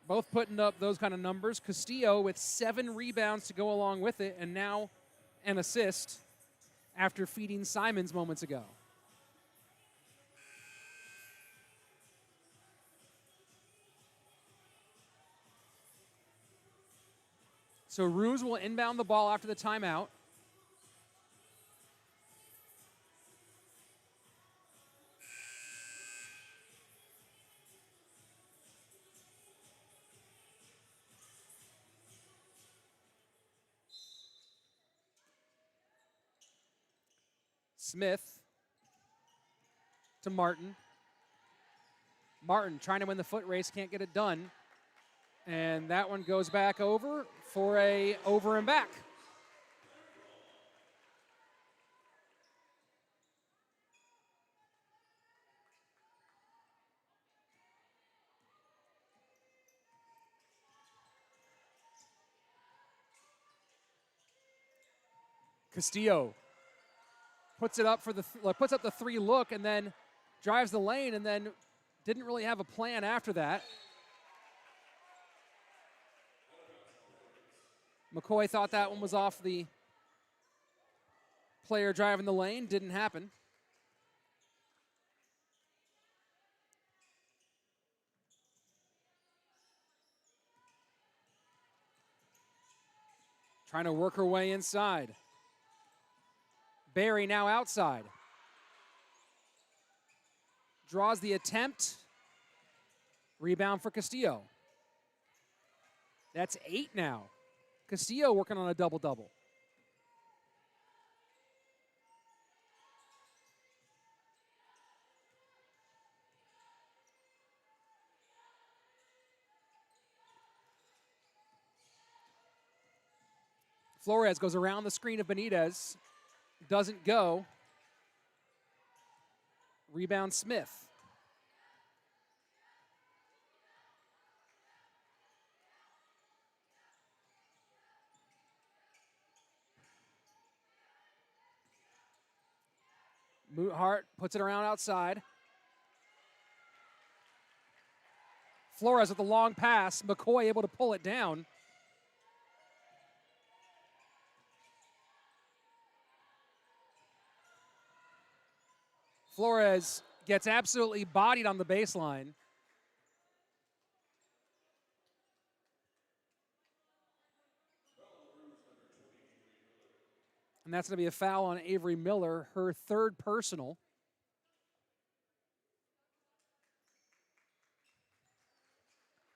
Both putting up those kind of numbers. Castillo with 7 rebounds to go along with it, and now an assist after feeding Simons moments ago. So Ruse will inbound the ball after the timeout. Smith to Martin. Martin trying to win the foot race, can't get it done. And that one goes back over for a over and back. Castillo puts it up for the puts up the 3 look and then drives the lane and then didn't really have a plan after that. McCoy thought that one was off the player driving the lane. Didn't happen. Trying to work her way inside. Barry now outside. Draws the attempt. Rebound for Castillo. That's 8 now. Castillo working on a double-double. Flores goes around the screen of Benitez. Doesn't go. Rebound Smith. Hart puts it around outside. Flores with the long pass. McCoy able to pull it down. Flores gets absolutely bodied on the baseline. And that's going to be a foul on Avery Miller, her 3rd personal.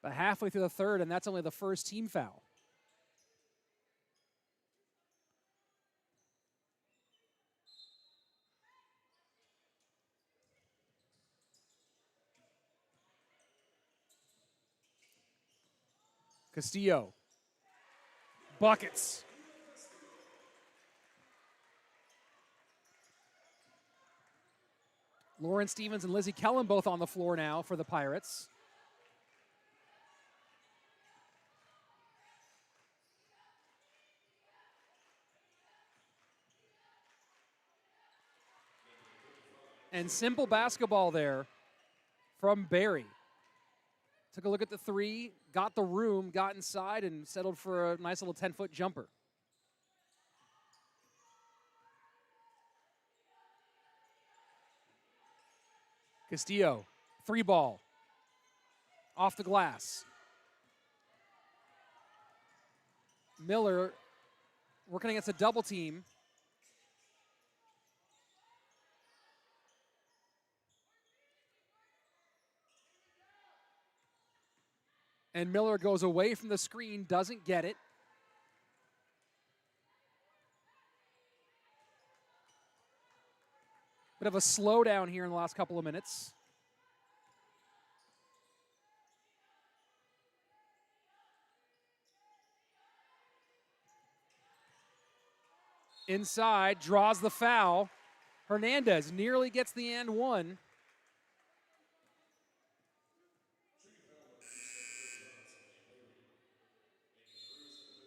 But halfway through the 3rd, and that's only the first team foul. Castillo. Buckets. Lauren Stevens and Lizzie Kellen both on the floor now for the Pirates. And simple basketball there from Barry. Took a look at the 3, got the room, got inside, and settled for a nice little 10-foot jumper. Castillo, 3 ball. Off the glass. Miller working against a double team. And Miller goes away from the screen, doesn't get it. Bit of a slowdown here in the last couple of minutes. Inside, draws the foul. Hernandez nearly gets the and one.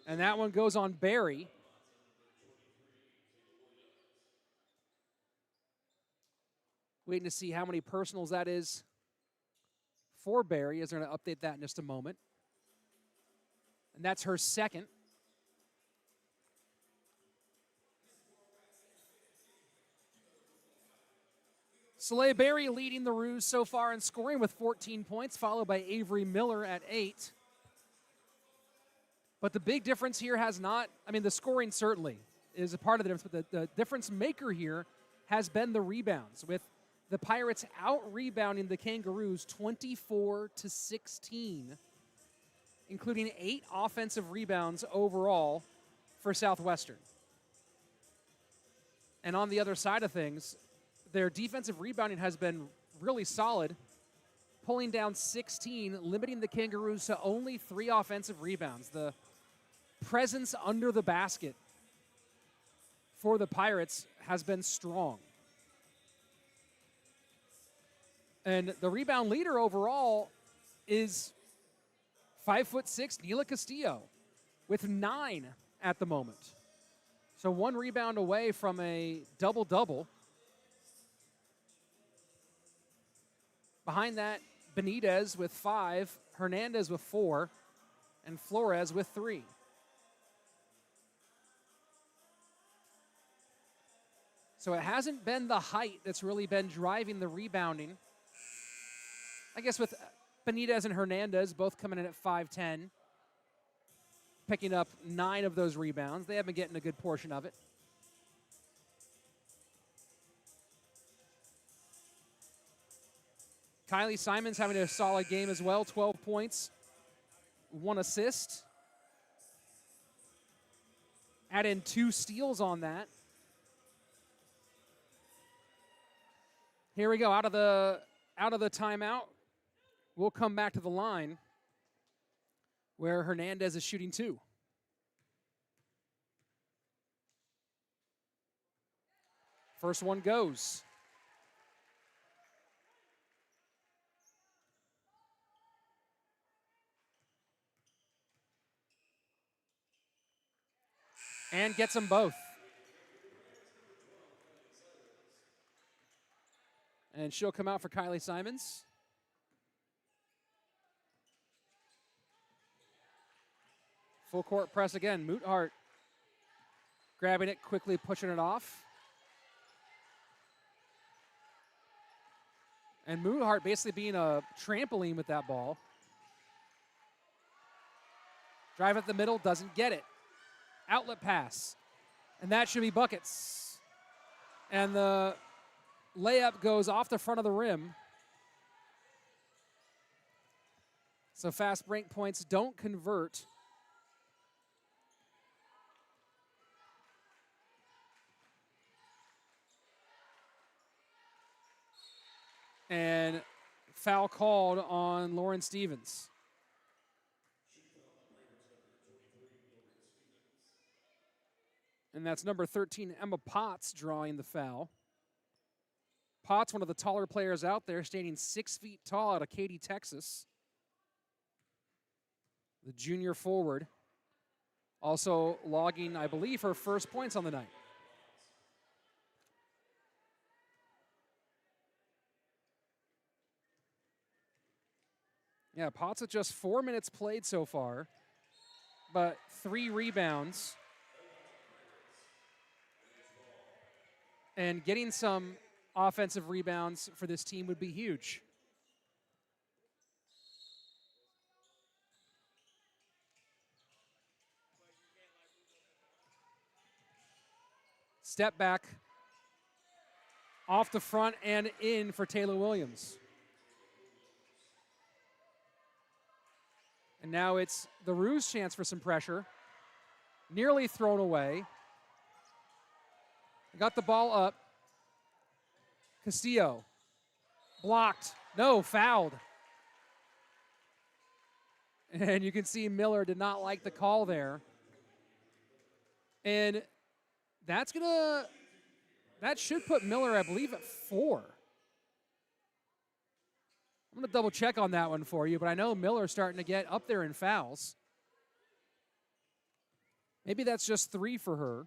And that one goes on Barry. Waiting to see how many personals that is for Barry, as they're going to update that in just a moment. And that's her second. Soleil Berry leading the Roos so far in scoring with 14 points, followed by Avery Miller at 8. But the big difference here has not, the scoring certainly is a part of the difference, but the difference maker here has been the rebounds, with the Pirates out-rebounding the Kangaroos 24-16, including 8 offensive rebounds overall for Southwestern. And on the other side of things, their defensive rebounding has been really solid, pulling down 16, limiting the Kangaroos to only 3 offensive rebounds. The presence under the basket for the Pirates has been strong. And the rebound leader overall is 5'6" Neela Castillo with 9 at the moment. So 1 rebound away from a double-double. Behind that, Benitez with 5, Hernandez with 4, and Flores with 3. So it hasn't been the height that's really been driving the rebounding. I guess with Benitez and Hernandez both coming in at 5'10", picking up 9 of those rebounds. They have been getting a good portion of it. Kylie Simons having a solid game as well, 12 points, 1 assist. Add in 2 steals on that. Here we go, out of the timeout. We'll come back to the line where Hernandez is shooting 2. First one goes. And gets them both. And she'll come out for Kylie Simons. Full court press again. Moothart grabbing it, quickly pushing it off. And Moothart basically being a trampoline with that ball. Drive at the middle, doesn't get it. Outlet pass. And that should be buckets. And the layup goes off the front of the rim. So fast break points don't convert. And foul called on Lauren Stevens. And that's number 13, Emma Potts, drawing the foul. Potts, one of the taller players out there, standing 6 feet tall out of Katy, Texas. The junior forward. Also logging, I believe, her first points on the night. Yeah, Potts with just 4 minutes played so far, but 3 rebounds. And getting some offensive rebounds for this team would be huge. Step back, off the front and in for Taylor Williams. And And now it's the Roos' chance for some pressure. Nearly thrown away. Got the ball up. Castillo. Blocked. No, fouled. And you can see Miller did not like the call there. And that should put Miller, I believe, at 4. I'm going to double check on that one for you, but I know Miller's starting to get up there in fouls. Maybe that's just 3 for her.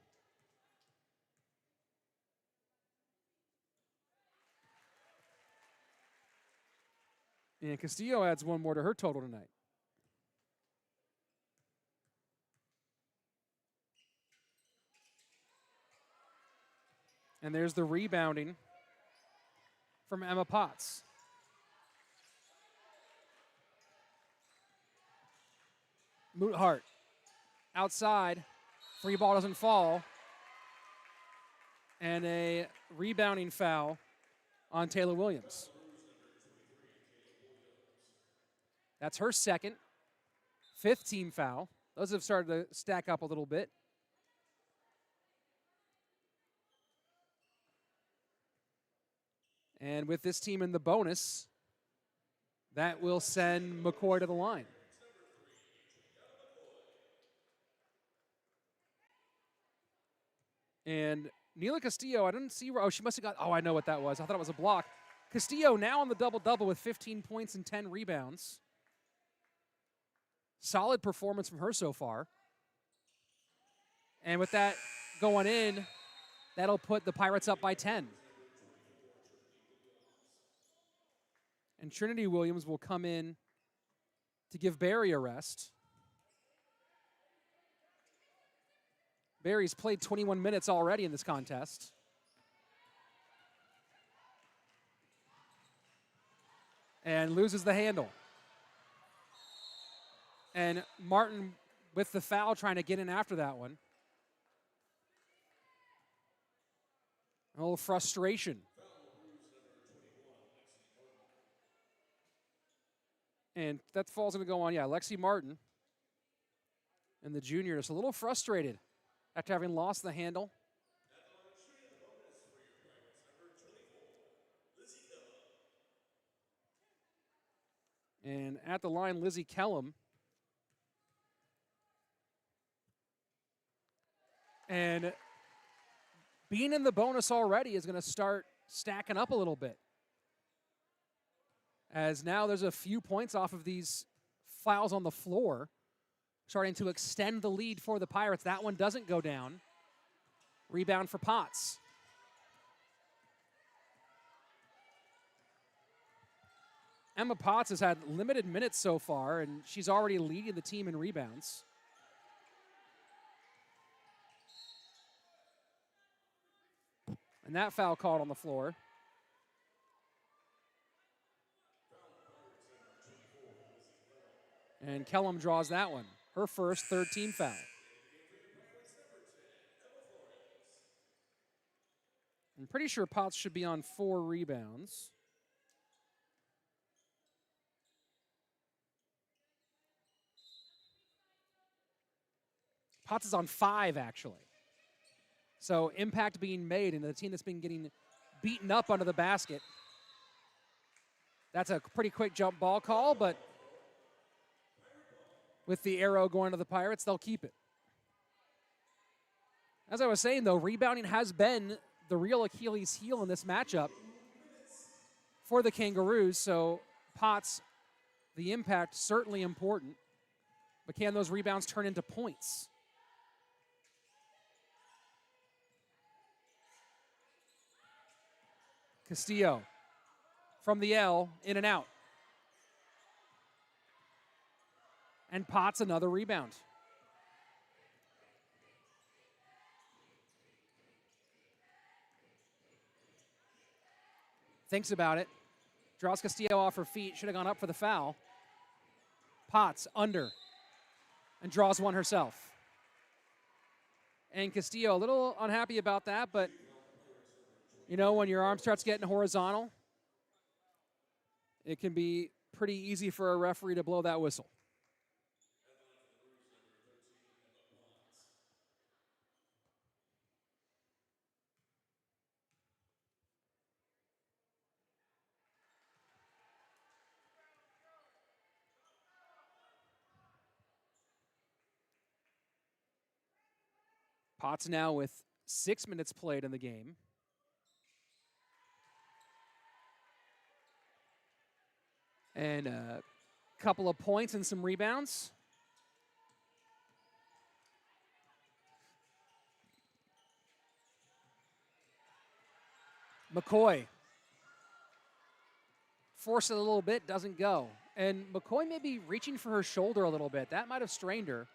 And Castillo adds 1 more to her total tonight. And there's the rebounding from Emma Potts. Moothart outside. Free ball doesn't fall. And a rebounding foul on Taylor Williams. That's her second. 5th team foul. Those have started to stack up a little bit. And with this team in the bonus, that will send McCoy to the line. And Neela Castillo, I didn't see, oh, she must have got, oh, I know what that was. I thought it was a block. Castillo now on the double-double with 15 points and 10 rebounds. Solid performance from her so far. And with that going in, that'll put the Pirates up by 10. And Trinity Williams will come in to give Barry a rest. Barry's played 21 minutes already in this contest. And loses the handle. And Martin with the foul trying to get in after that one. A little frustration. And that fall's going to go on, Lexi Martin. And the junior is a little frustrated after having lost the handle. And at the line, Lizzie Kellum. And being in the bonus already is going to start stacking up a little bit. As now there's a few points off of these fouls on the floor, starting to extend the lead for the Pirates. That one doesn't go down. Rebound for Potts. Emma Potts has had limited minutes so far, and she's already leading the team in rebounds. And that foul called on the floor. And Kellum draws that one. Her first third-team foul. I'm pretty sure Potts should be on 4 rebounds. Potts is on 5, actually. So impact being made, and the team that's been getting beaten up under the basket. That's a pretty quick jump ball call, but with the arrow going to the Pirates, they'll keep it. As I was saying, though, rebounding has been the real Achilles heel in this matchup for the Kangaroos, so Potts, the impact, certainly important. But can those rebounds turn into points? Castillo from the L, in and out. And Potts another rebound. Thinks about it. Draws Castillo off her feet. Should have gone up for the foul. Potts under. And draws one herself. And Castillo a little unhappy about that, but you know, when your arm starts getting horizontal, it can be pretty easy for a referee to blow that whistle. Potts now with 6 minutes played in the game. And a couple of points and some rebounds. McCoy. Force it a little bit, doesn't go. And McCoy may be reaching for her shoulder a little bit. That might have strained her.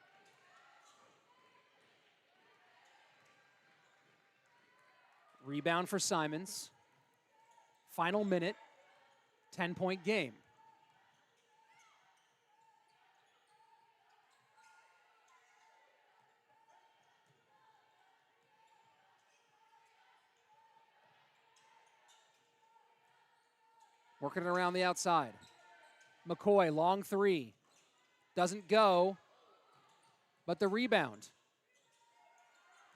Rebound for Simons. Final minute, 10-point game. Working it around the outside. McCoy, long three. Doesn't go, but the rebound.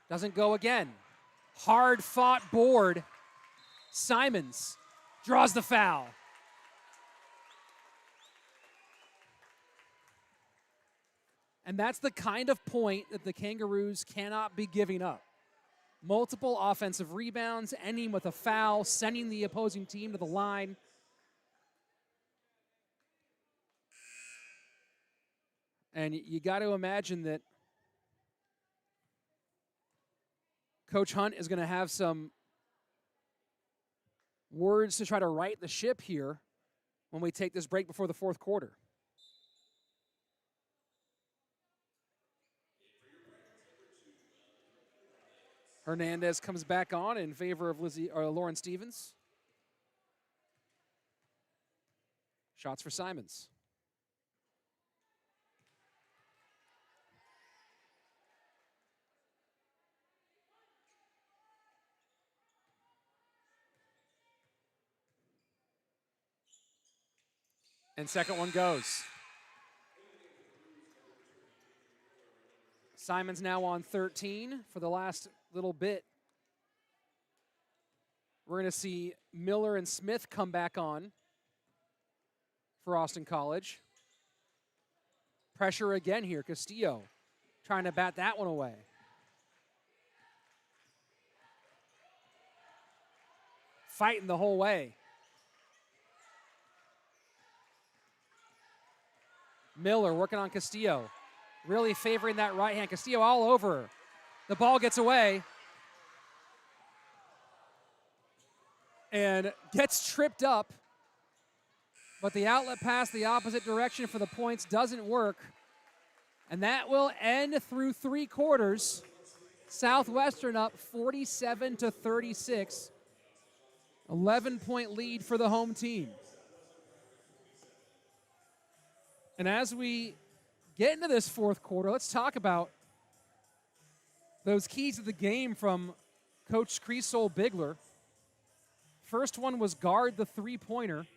Doesn't go again. Hard fought board. Simons draws the foul. And that's the kind of point that the Kangaroos cannot be giving up. Multiple offensive rebounds, ending with a foul, sending the opposing team to the line. And you got to imagine that Coach Hunt is going to have some words to try to right the ship here when we take this break before the fourth quarter. Hernandez comes back on in favor of Lauren Stevens. Shots for Simons. And second one goes. Simons now on 13 for the last little bit. We're going to see Miller and Smith come back on for Austin College. Pressure again here. Castillo trying to bat that one away. Fighting the whole way. Miller working on Castillo. Really favoring that right hand. Castillo all over. The ball gets away. And gets tripped up. But the outlet pass the opposite direction for the points doesn't work. And that will end through 3 quarters. Southwestern up 47-36. 11-point lead for the home team. And as we get into this fourth quarter, let's talk about those keys of the game from Coach Cresol Bigler. First one was guard the three-pointer.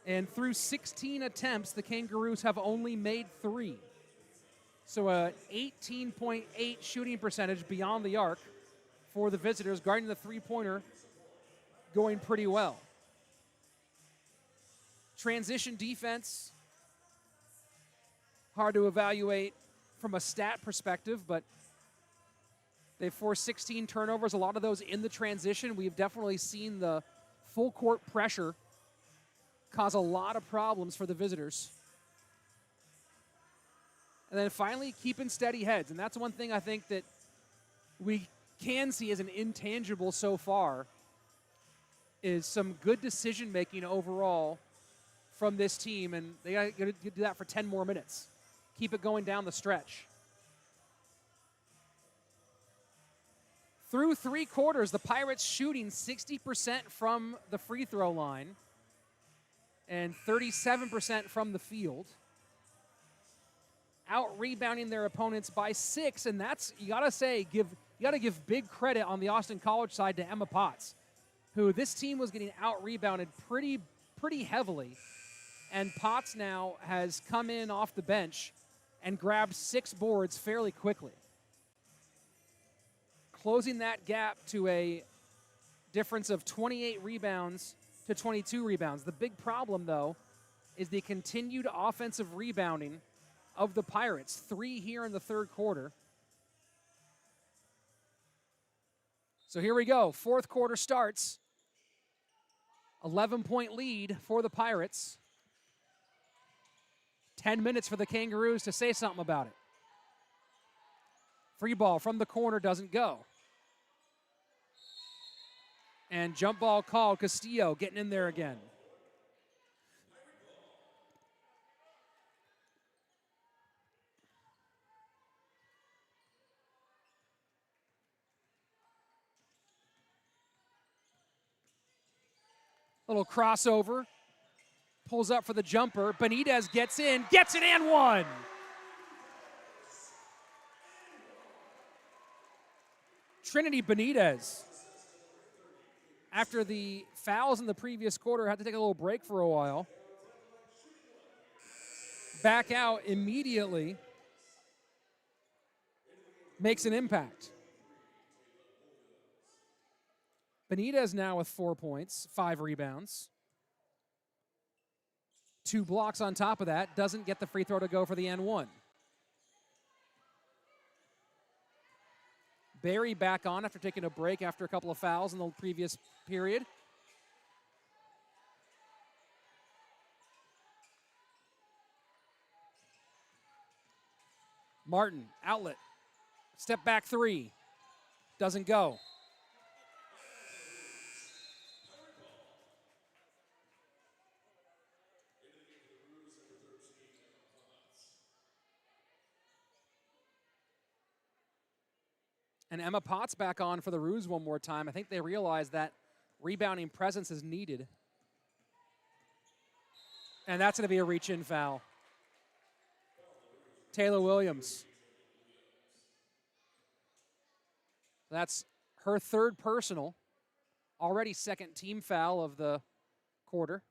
And through 16 attempts, the Kangaroos have only made 3. So a 18.8 shooting percentage beyond the arc for the visitors. Guarding the three-pointer going pretty well. Transition defense. Hard to evaluate from a stat perspective, but they've forced 16 turnovers, a lot of those in the transition. We've definitely seen the full court pressure cause a lot of problems for the visitors. And then finally, keeping steady heads. And that's one thing I think that we can see as an intangible so far is some good decision-making overall from this team. And they got to do that for 10 more minutes. Keep it going down the stretch. Through 3 quarters, the Pirates shooting 60% from the free throw line and 37% from the field. Out-rebounding their opponents by 6, and that's, you got to give big credit on the Austin College side to Emma Potts, who this team was getting out-rebounded pretty heavily, and Potts now has come in off the bench and grabbed 6 boards fairly quickly, closing that gap to a difference of 28 rebounds to 22 rebounds. The big problem, though, is the continued offensive rebounding of the Pirates. 3 here in the third quarter. So here we go. Fourth quarter starts. 11-point lead for the Pirates. 10 minutes for the Kangaroos to say something about it. Free ball from the corner doesn't go. And jump ball called. Castillo getting in there again. Little crossover. Pulls up for the jumper. Benitez gets in, gets it and one. Trinity Benitez, after the fouls in the previous quarter, had to take a little break for a while. Back out immediately. Makes an impact. Benitez now with 4 points, 5 rebounds. 2 blocks on top of that. Doesn't get the free throw to go for the N1. Barry back on after taking a break after a couple of fouls in the previous period. Martin, outlet. Step back 3. Doesn't go. And Emma Potts back on for the Roos one more time. I think they realize that rebounding presence is needed. And that's going to be a reach-in foul. Taylor Williams. That's her 3rd personal. Already 2nd team foul of the quarter.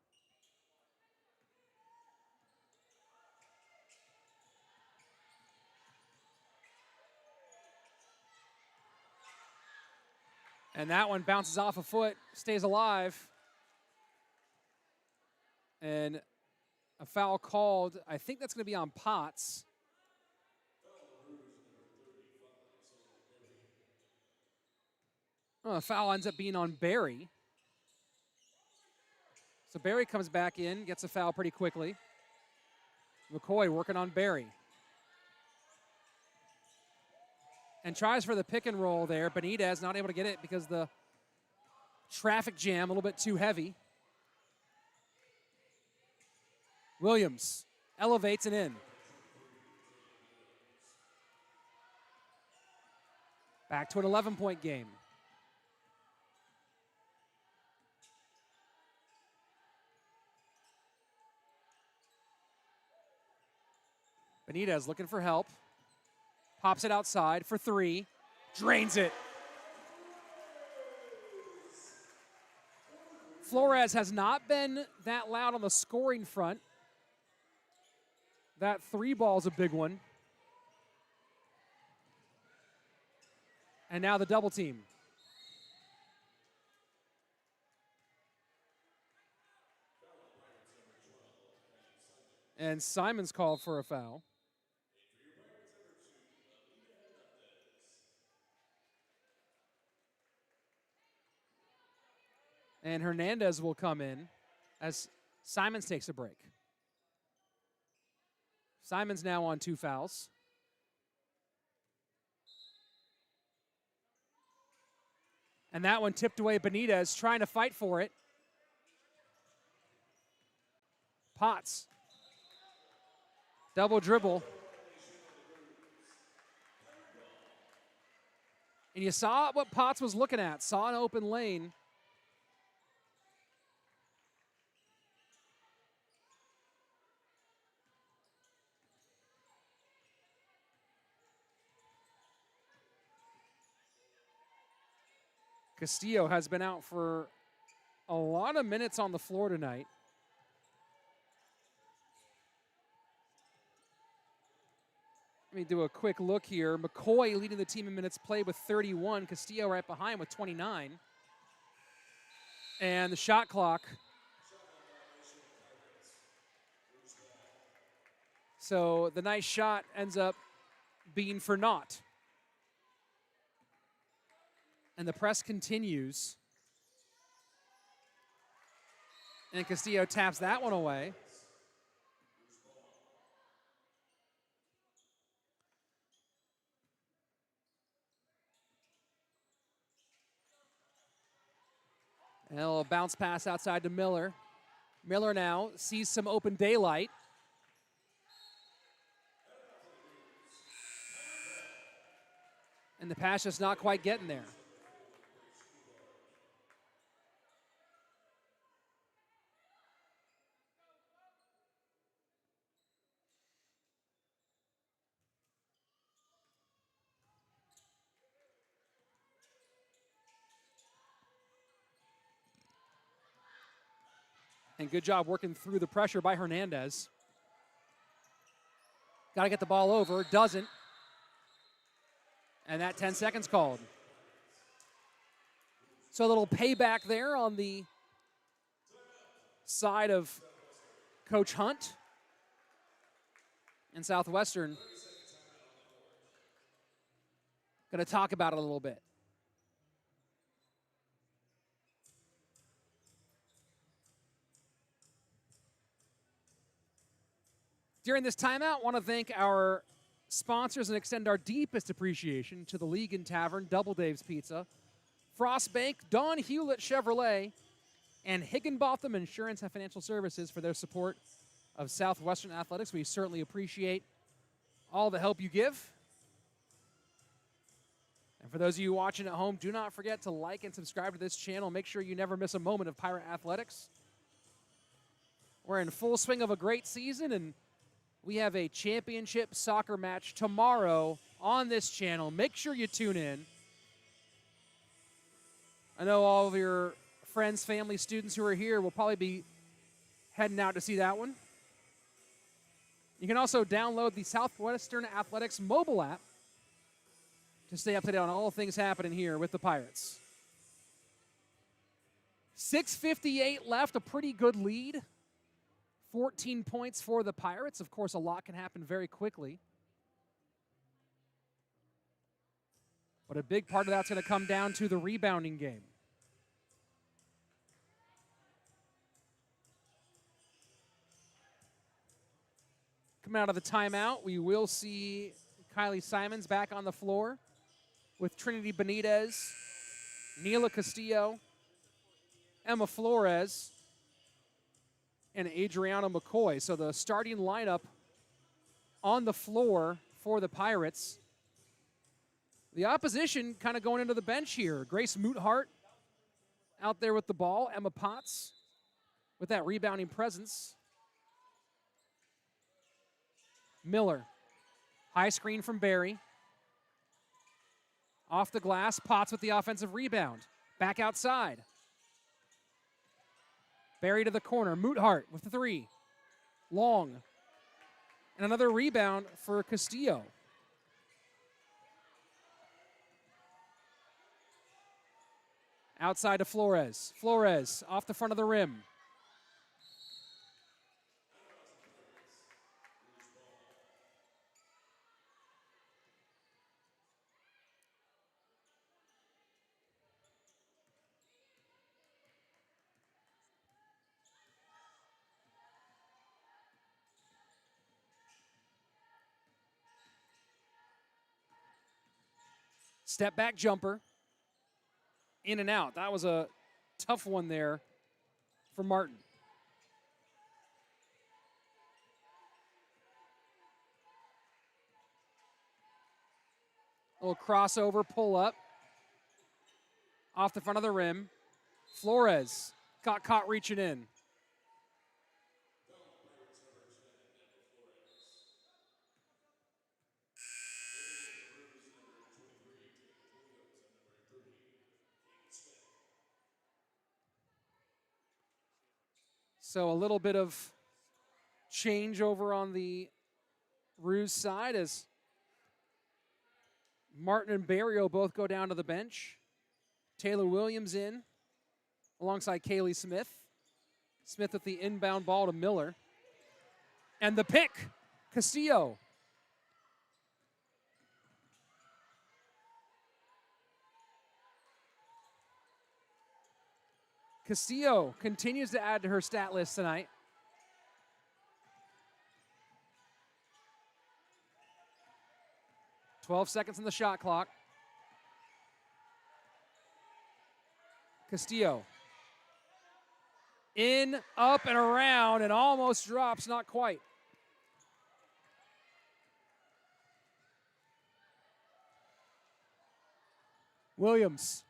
And that one bounces off a foot, stays alive. And a foul called. I think that's going to be on Potts. Oh, the foul ends up being on Barry. So Barry comes back in, gets a foul pretty quickly. McCoy working on Barry. And tries for the pick and roll there. Benitez not able to get it because the traffic jam a little bit too heavy. Williams elevates and in. Back to an 11-point game. Benitez looking for help. Pops it outside for 3. Drains it. Flores has not been that loud on the scoring front. That 3 ball is a big one. And now the double team. And Simon's called for a foul. And Hernandez will come in as Simons takes a break. Simons now on 2 fouls. And that one tipped away. Benitez trying to fight for it. Potts. Double dribble. And you saw what Potts was looking at. Saw an open lane. Castillo has been out for a lot of minutes on the floor tonight. Let me do a quick look here. McCoy leading the team in minutes played with 31. Castillo right behind with 29. And the shot clock. So the nice shot ends up being for naught. And the press continues. And Castillo taps that one away. And a little bounce pass outside to Miller. Miller now sees some open daylight. And the pass just not quite getting there. And good job working through the pressure by Hernandez. Got to get the ball over. Doesn't. And that 10 seconds called. So a little payback there on the side of Coach Hunt. And Southwestern going to talk about it a little bit. During this timeout, want to thank our sponsors and extend our deepest appreciation to the League and Tavern, Double Dave's Pizza, Frostbank, Don Hewlett Chevrolet, and Higginbotham Insurance and Financial Services for their support of Southwestern Athletics. We certainly appreciate all the help you give. And for those of you watching at home, do not forget to like and subscribe to this channel. Make sure you never miss a moment of Pirate Athletics. We're in full swing of a great season, and we have a championship soccer match tomorrow on this channel. Make sure you tune in. I know all of your friends, family, students who are here will probably be heading out to see that one. You can also download the Southwestern Athletics mobile app to stay up to date on all things happening here with the Pirates. 6:58 left, a pretty good lead. 14 points for the Pirates. Of course, a lot can happen very quickly. But a big part of that's going to come down to the rebounding game. Coming out of the timeout, we will see Kylie Simons back on the floor with Trinity Benitez, Neela Castillo, Emma Flores, and Adriana McCoy. So the starting lineup on the floor for the Pirates. The opposition kind of going into the bench here. Grace Moothart out there with the ball. Emma Potts with that rebounding presence. Miller. High screen from Barry. Off the glass. Potts with the offensive rebound. Back outside. Barry to the corner. Moothart with the three. Long. And another rebound for Castillo. Outside to Flores. Flores off the front of the rim. Step back jumper. In and out. That was a tough one there for Martin. A little crossover, pull up. Off the front of the rim. Flores got caught reaching in. So a little bit of change over on the Ruse side as Martin and Barrio both go down to the bench. Taylor Williams in alongside Kaylee Smith. Smith with the inbound ball to Miller. And the pick, Castillo. Castillo continues to add to her stat list tonight. "12 seconds on the shot clock. Castillo. In, up, and around, and almost drops, not quite. Williams.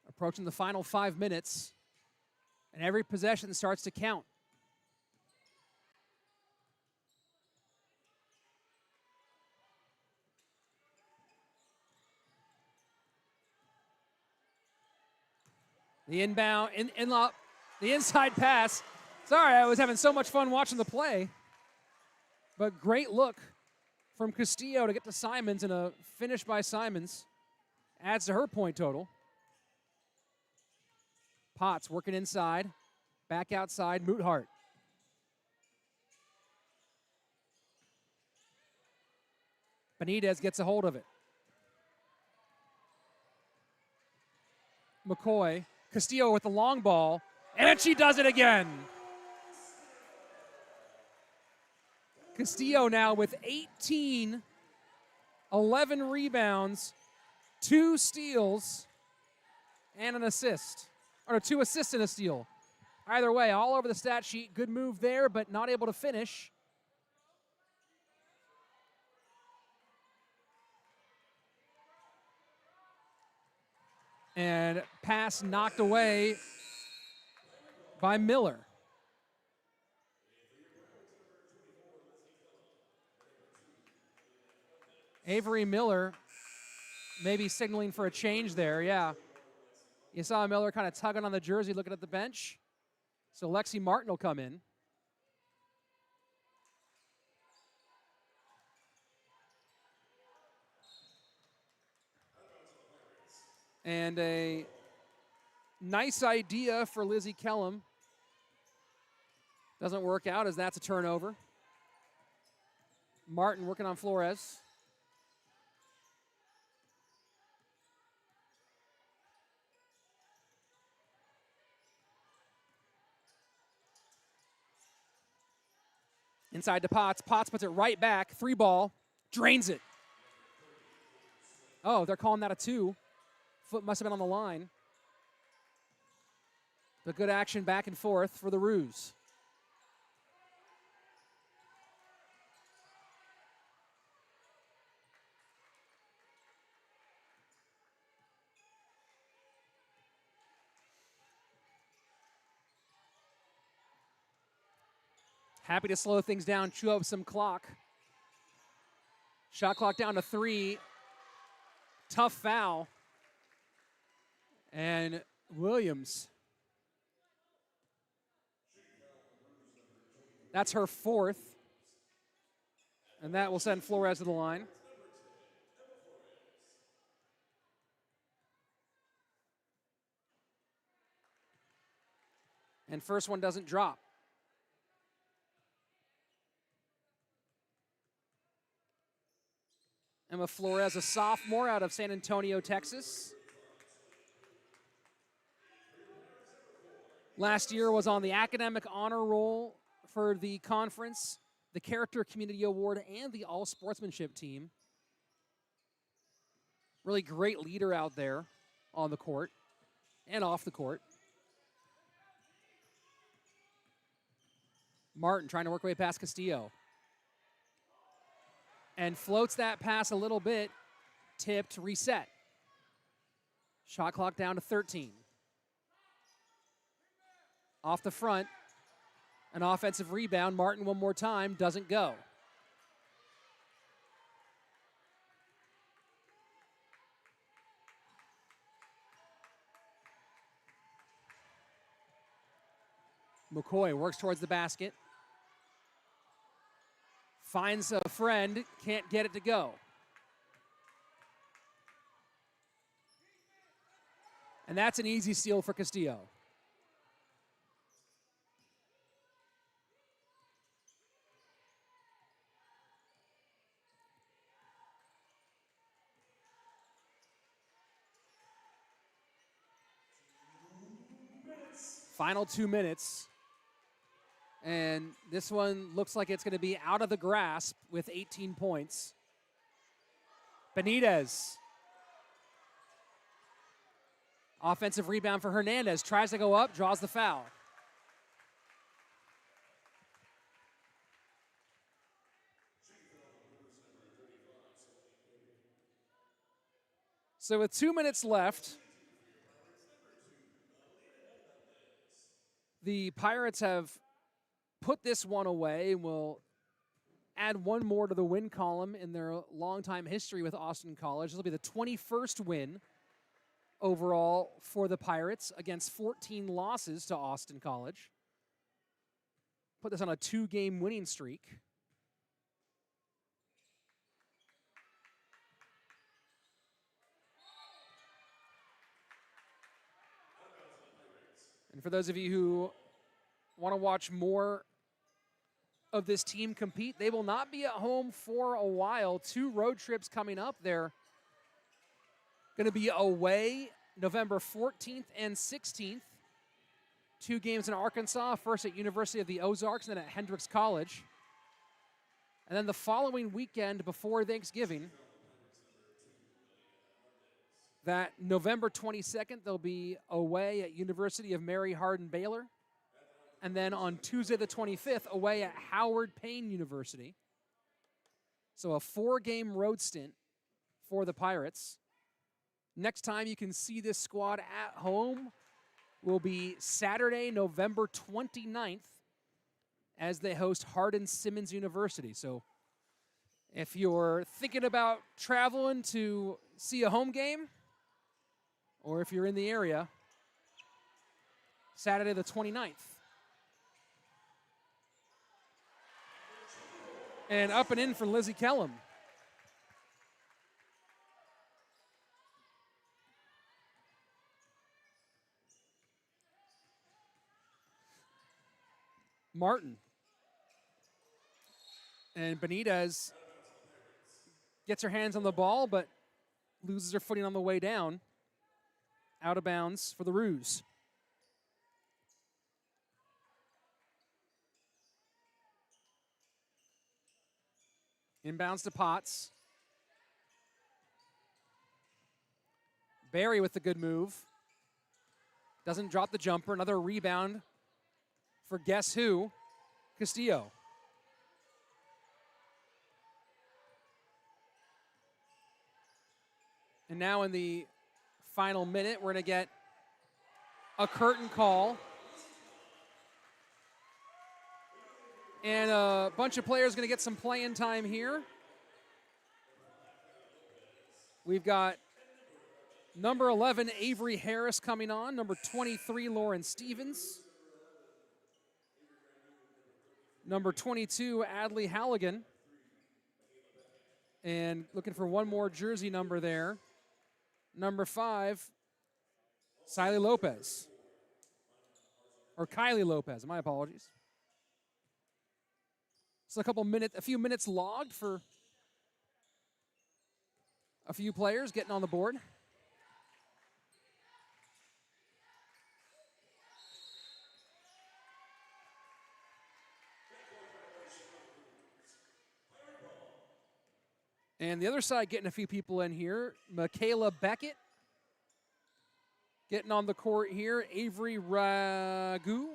Approaching the final 5 minutes, and every possession starts to count. The inbound, the inside pass. Sorry, I was having so much fun watching the play. But great look from Castillo to get to Simons, and a finish by Simons adds to her point total. Potts working inside, back outside, Moothart. Benitez gets a hold of it. McCoy, Castillo with the long ball, and she does it again. Castillo now with 18, 11 rebounds, 2 steals, and an assist. Or 2 assists and a steal. Either way, all over the stat sheet. Good move there, but not able to finish. And pass knocked away by Miller. Avery Miller maybe signaling for a change there, yeah. You saw Miller kind of tugging on the jersey, looking at the bench. So Lexi Martin will come in. And a nice idea for Lizzie Kellum. Doesn't work out as that's a turnover. Martin working on Flores. Inside to Potts. Potts puts it right back. 3 ball. Drains it. Oh, they're calling that a 2. Foot must have been on the line. But good action back and forth for the Roos. Happy to slow things down, chew up some clock. Shot clock down to 3. Tough foul. And Williams. That's her 4th. And that will send Flores to the line. And first one doesn't drop. Emma Flores, a sophomore out of San Antonio, Texas. Last year was on the academic honor roll for the conference, the Character Community Award, and the All Sportsmanship team. Really great leader out there on the court and off the court. Martin trying to work her way past Castillo. And floats that pass a little bit. Tipped, reset. Shot clock down to 13. Off the front, an offensive rebound. Martin one more time, doesn't go. McCoy works towards the basket. Finds a friend, can't get it to go. And that's an easy steal for Castillo. Final 2 minutes. And this one looks like it's going to be out of the grasp with 18 points. Benitez. Offensive rebound for Hernandez. Tries to go up, draws the foul. So with 2 minutes left, the Pirates have put this one away and will add one more to the win column in their longtime history with Austin College. This will be the 21st win overall for the Pirates against 14 losses to Austin College. Put this on a 2-game winning streak. And for those of you who want to watch more of this team compete, they will not be at home for a while. 2 road trips coming up. They're going to be away November 14th and 16th. 2 games in Arkansas, first at University of the Ozarks and then at Hendrix College. And then the following weekend before Thanksgiving, that November 22nd, they'll be away at University of Mary Hardin-Baylor. And then on Tuesday the 25th, away at Howard Payne University. So a 4-game road stint for the Pirates. Next time you can see this squad at home will be Saturday, November 29th, as they host Hardin-Simmons University. So if you're thinking about traveling to see a home game, or if you're in the area, Saturday the 29th. And up and in for Lizzie Kellum. Martin. And Benitez gets her hands on the ball, but loses her footing on the way down. Out of bounds for the Roos. Inbounds to Potts. Barry with the good move. Doesn't drop the jumper. Another rebound for guess who? Castillo. And now in the final minute, we're going to get a curtain call. And a bunch of players going to get some playing time here. We've got number 11, Avery Harris, coming on. Number 23, Lauren Stevens. Number 22, Adley Halligan. And looking for one more jersey number there. Number 5, Siley Lopez. Or Kylie Lopez, my apologies. So a few minutes logged for a few players getting on the board. And the other side getting a few people in here. Michaela Beckett getting on the court here. Avery Ragu.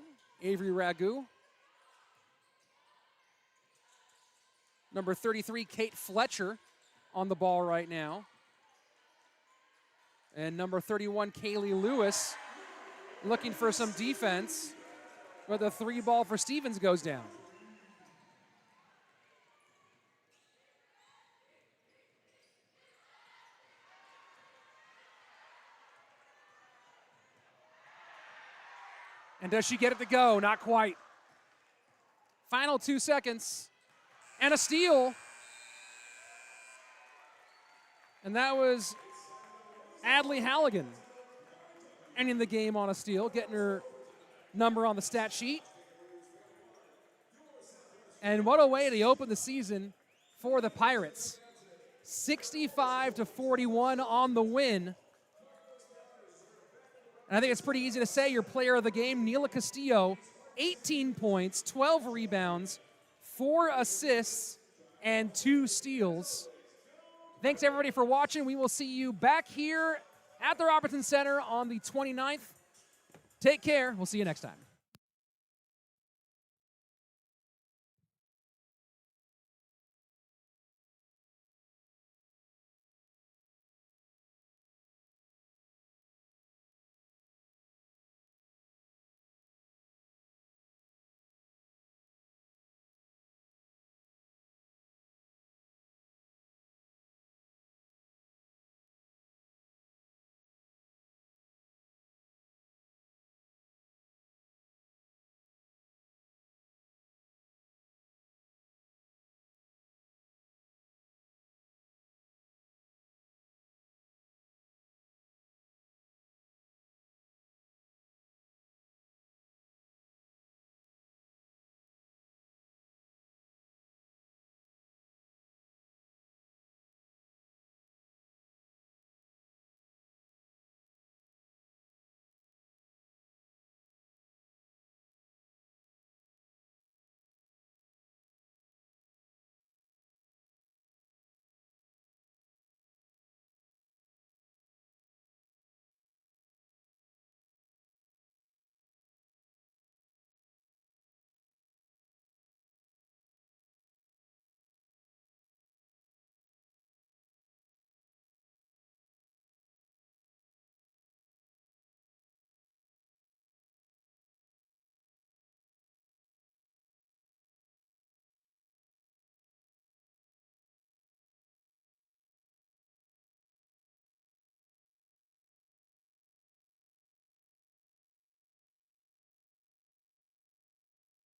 Number 33, Kate Fletcher, on the ball right now. And number 31, Kaylee Lewis, looking for some defense. But the 3 ball for Stevens goes down. And does she get it to go? Not quite. Final 2 seconds. And a steal. And that was Adley Halligan ending the game on a steal, getting her number on the stat sheet. And what a way to open the season for the Pirates. 65-41 on the win. And I think it's pretty easy to say your player of the game, Neela Castillo, 18 points, 12 rebounds, 4 assists, and 2 steals. Thanks, everybody, for watching. We will see you back here at the Robertson Center on the 29th. Take care. We'll see you next time.